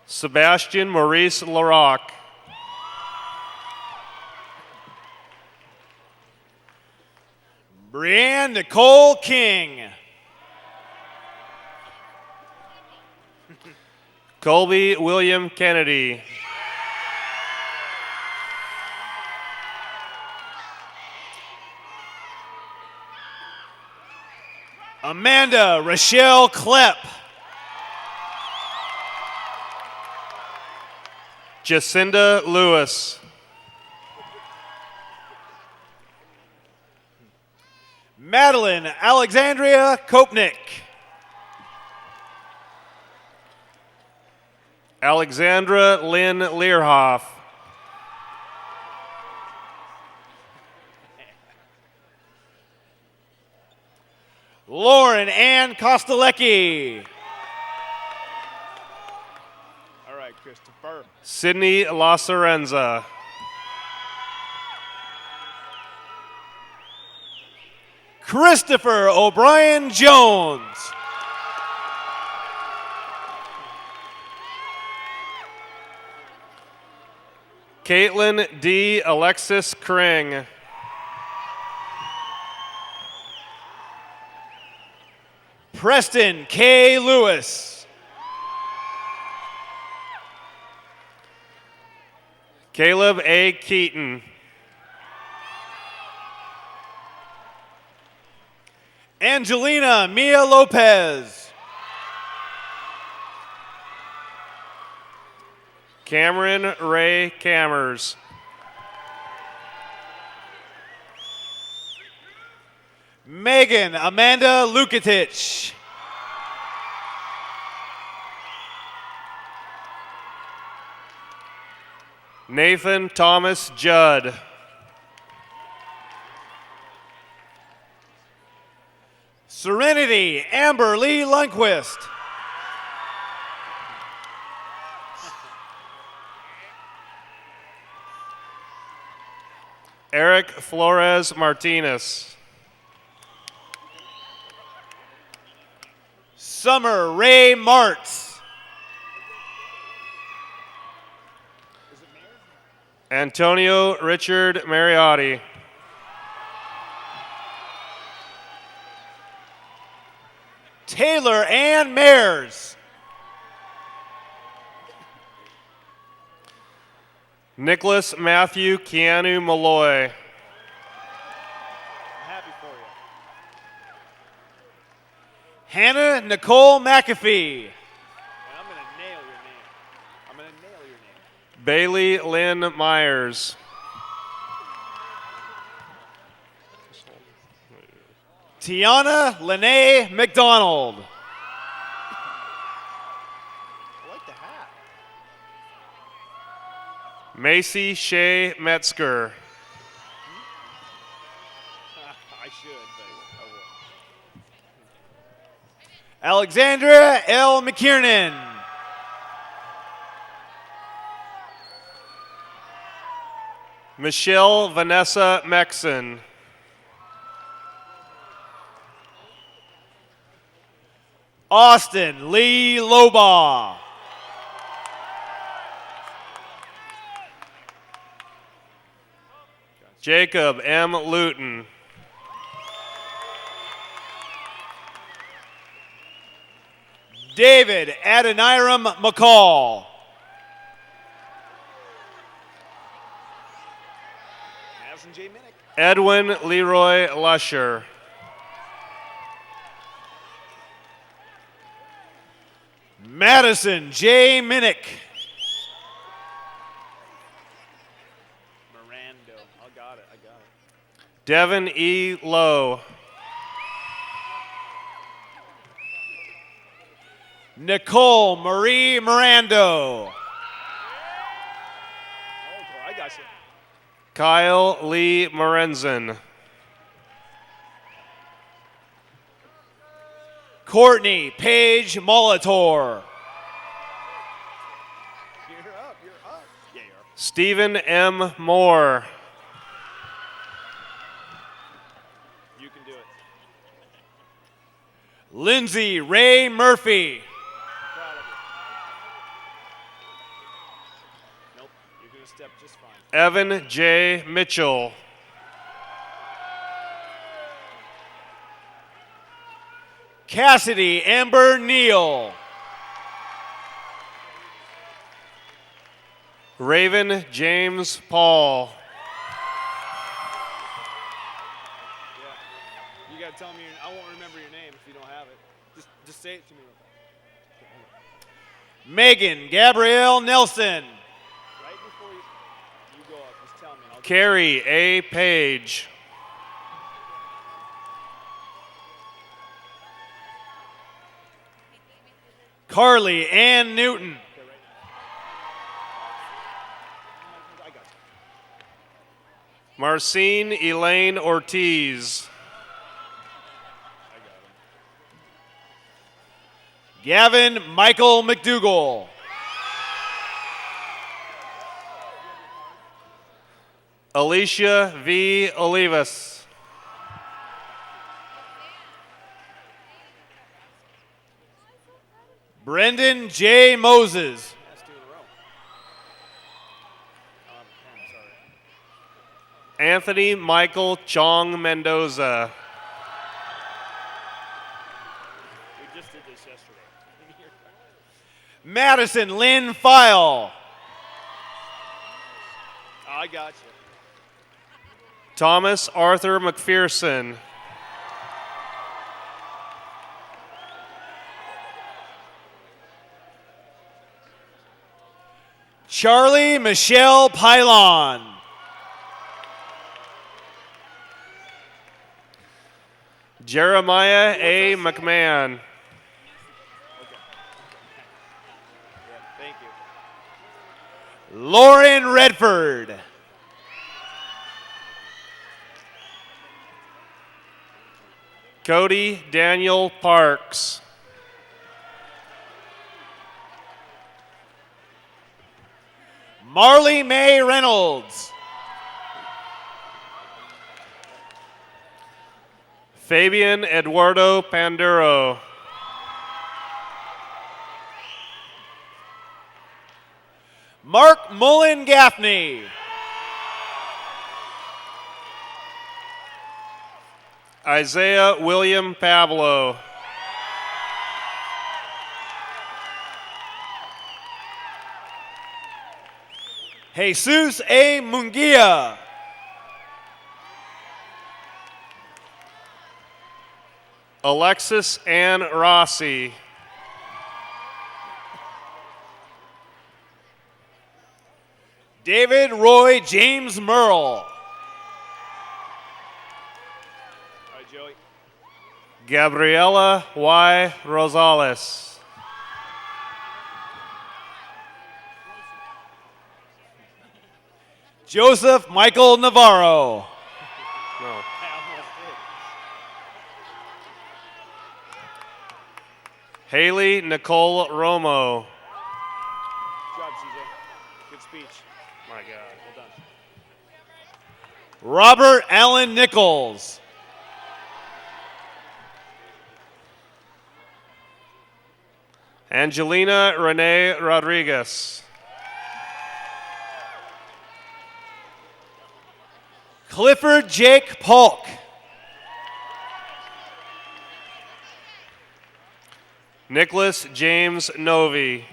Sebastian Maurice Larocque. Brianne Nicole King. Colby William Kennedy. Amanda Rochelle Klepp. Jacinda Lewis. Madeline Alexandria Kopnick. Alexandra Lynn Learhoff. Lauren Ann Kostelecki. All right, Christopher. Sydney La Sorenza. Christopher O'Brien Jones. Caitlin D. Alexis Kring. Preston K. Lewis. Caleb A. Keaton. Angelina Mia Lopez. Cameron Ray Cammers. Megan Amanda Lukatich. Nathan Thomas Judd. Serenity Amber Lee Lundquist. Eric Flores Martinez. Summer Ray Martz. Antonio Richard Mariotti. Taylor Ann Mayers. Nicholas Matthew Keanu Malloy. I'm happy for you. Hannah Nicole McAfee. And I'm going to nail your name. I'm going to nail your name. Bailey Lynn Myers. Tiana Lene McDonald. I like the hat. Macy Shea Metzger. I should, but I will. Alexandra L. McKiernan. Michelle Vanessa Mexon. Austin Lee Lobaugh. Jacob M. Luton. David Adoniram McCall. Madison J. Minnick. Edwin Leroy Lusher. Madison J. Minnick. Mirando. I got it. Devin E. Lowe. Nicole Marie Mirando. I got you. Kyle Lee Morenzen. Courtney Paige Molitor. You're up. Yeah, you're up. Stephen M. Moore. You can do it. Lindsay Ray Murphy. Proud of you. Nope, you're going to step just fine. Evan J. Mitchell. Cassidy Amber Neal. Raven James Paul. Yeah. You got to tell me, I won't remember your name if you don't have it. Just say it to me. Megan Gabrielle Nelson. Right before you go up, just tell me. Carrie A. Page. Carly Ann Newton. Marcine Elaine Ortiz. Gavin Michael McDougall. Alicia V. Olivas. Brendan J. Moses. Anthony Michael Chong Mendoza. We just did this yesterday. Madison Lynn File. I got you. Thomas Arthur McPherson. Charlie Michelle Pylon. Jeremiah A. McMahon. Thank you. Lauren Redford. Cody Daniel Parks. Marley Mae Reynolds. Fabian Eduardo Panduro. Mark Mullen Gaffney. Isaiah William Pablo. Jesus A. Munguia. Alexis Ann Rossi. David Roy James Merle. Gabriela Y. Rosales. Joseph Michael Navarro. No. Haley Nicole Romo. Good job, CJ. Good speech. My God. Well done. Robert Allen Nichols. Angelina Renee Rodriguez. Clifford Jake Polk. Nicholas James Novi.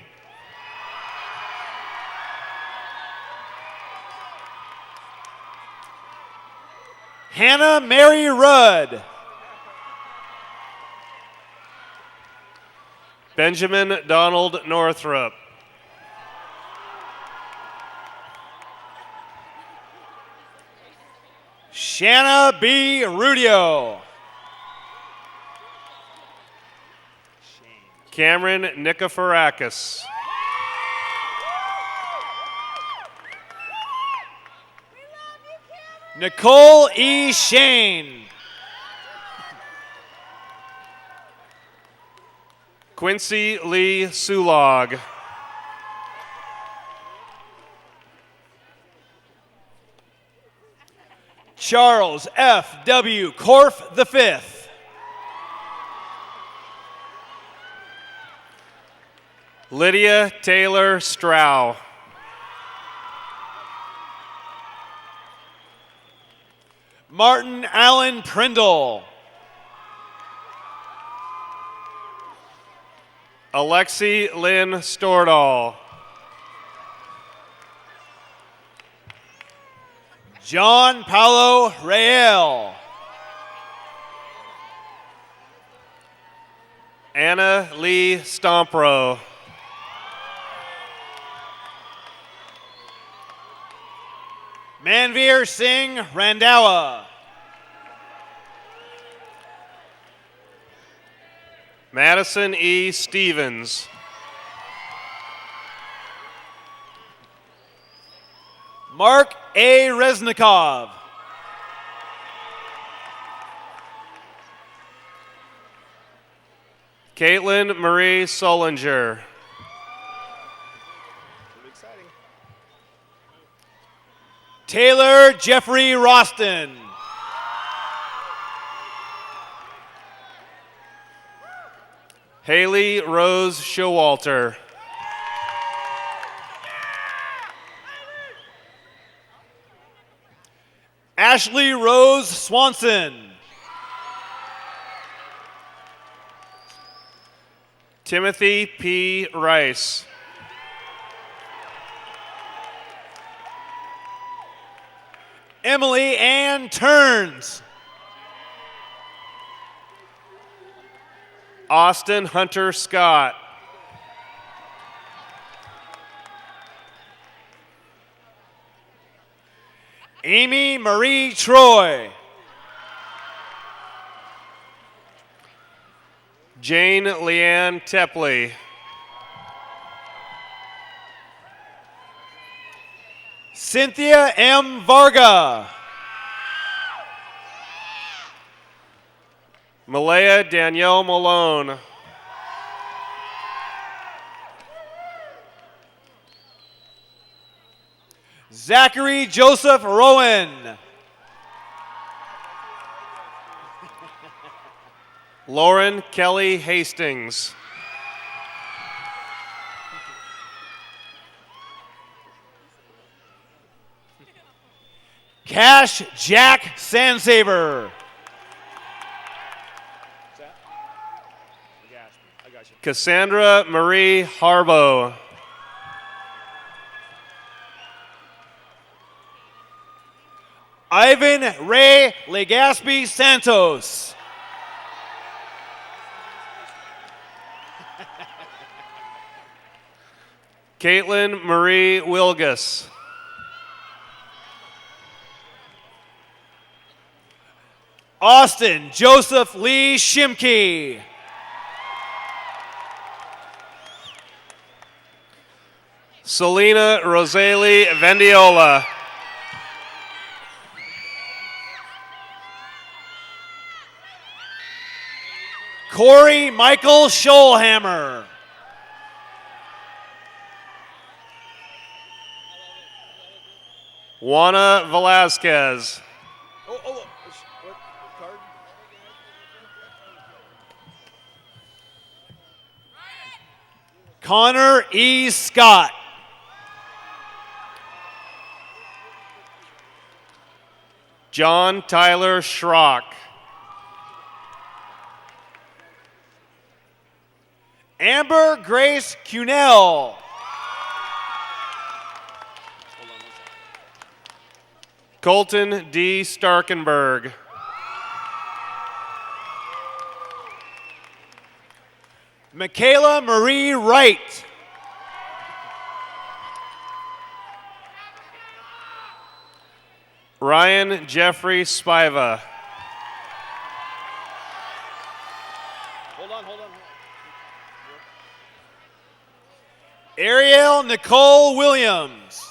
Hannah Mary Rudd. Benjamin Donald Northrup. Shanna B. Rudio. Cameron Nikiforakis. Nicole E. Shane. Quincy Lee Sulog. Charles F. W. Korf V. Lydia Taylor Strow. Martin Allen Prindle. Alexi Lynn Stordahl. John Paulo Rael. Anna Lee Stompro. Manveer Singh Randawa. Madison E. Stevens. Mark A. Reznikov. Caitlin Marie Solinger. Taylor Jeffrey Roston. Haley Rose Showalter. Ashley Rose Swanson. Timothy P. Rice. Emily Ann Turns. Austin Hunter Scott. Amy Marie Troy. Jane Leanne Tepley. Cynthia M. Varga. Malaya Danielle Malone. Zachary Joseph Rowan. Lauren Kelly Hastings. Cash Jack Sansaver. Cassandra Marie Harbo. Ivan Ray Legaspi Santos. Caitlin Marie Wilgus. Austin Joseph Lee Shimke. Selena Rosalie Vendiola. Corey Michael Scholhammer. Juana Velasquez. Connor E. Scott. John Tyler Schrock. Amber Grace Cunell. Colton D. Starkenberg. Michaela Marie Wright. Ryan Jeffrey Spiva. Hold on. Ariel Nicole Williams.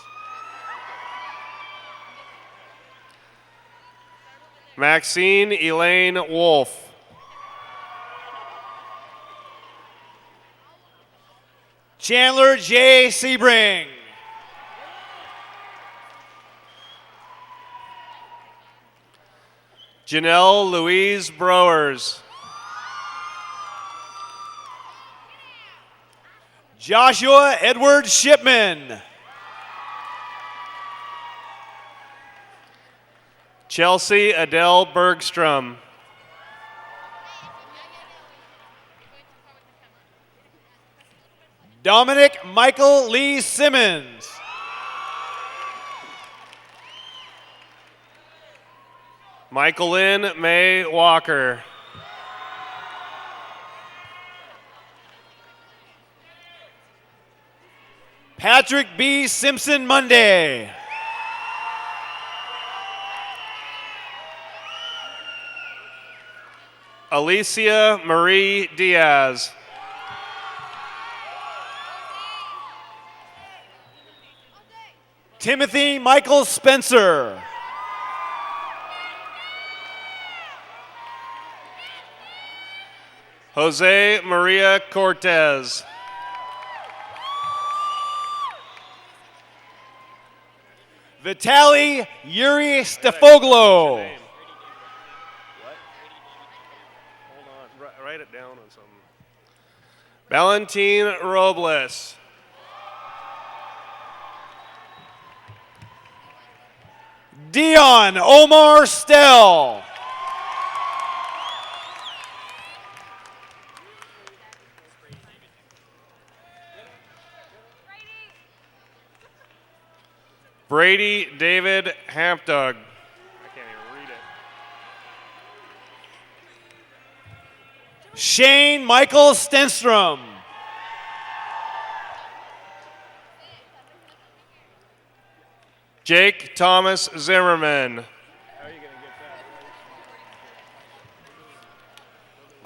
Maxine Elaine Wolf. Chandler J. Sebring. Janelle Louise Browers. Joshua Edward Shipman. Chelsea Adele Bergstrom. Dominic Michael Lee Simmons. Michael Lynn May Walker. Patrick B. Simpson Monday. Alicia Marie Diaz. Timothy Michael Spencer. Jose Maria Cortez. Vitaly Yuri Stefoglo. Hold on, write it down on something. Valentine Robles. Dion Omar Stell. Brady David Hampdog. I can't even read it. Shane Michael Stenstrom. Jake Thomas Zimmerman.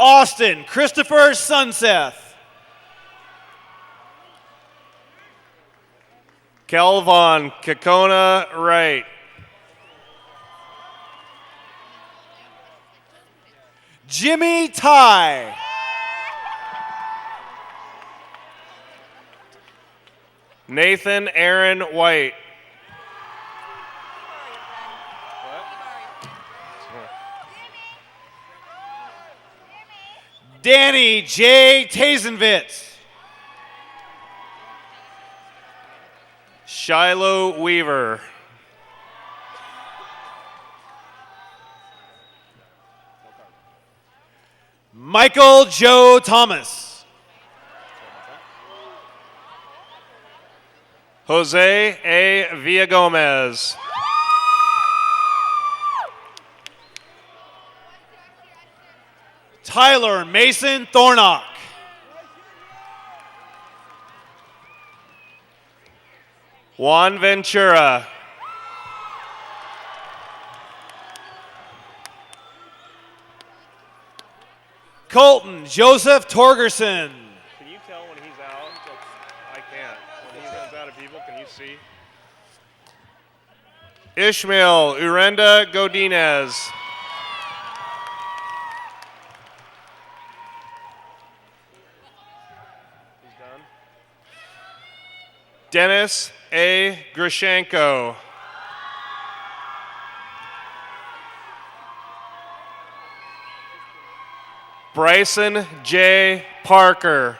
Austin Christopher Sunseth. Kelvon Kekona Wright. Jimmy Ty. Nathan Aaron White. Danny J. Tazenvitz. Shiloh Weaver. Michael Joe Thomas. Jose A. Villagomez. Tyler Mason Thornock. Juan Ventura. Colton Joseph Torgerson. Can you tell when he's out? I can't. When he runs out of people, can you see? Ishmael Urenda Godinez. He's done. Dennis A. Grishenko. Bryson J. Parker.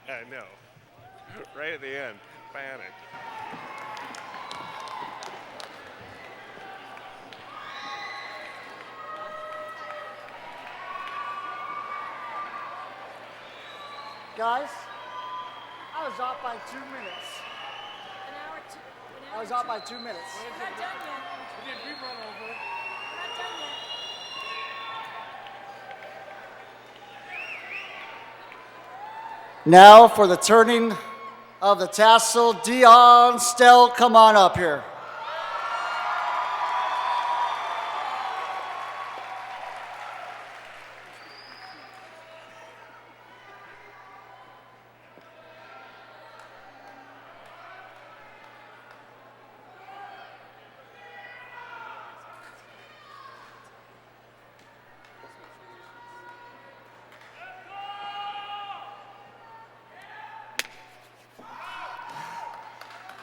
I know. Right at the end. Panic. Guys, I was off by 2 minutes. I was off by 2 minutes. We're not done yet. We're not done yet. Now for the turning of the tassel. Dion Stell, come on up here.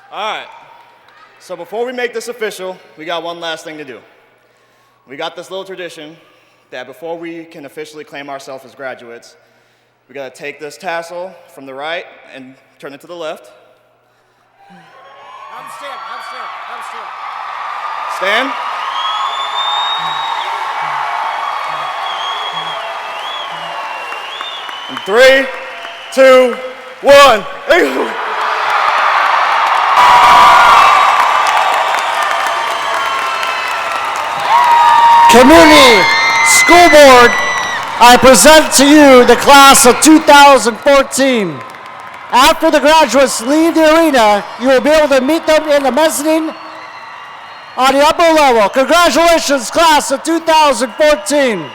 All right. So before we make this official, we got one last thing to do. We got this little tradition that before we can officially claim ourselves as graduates, we got to take this tassel from the right and turn it to the left. I'm stand. Stand. And 3, 2, 1. Community School Board, I present to you the class of 2014. After the graduates leave the arena, you will be able to meet them in the mezzanine on the upper level. Congratulations, class of 2014.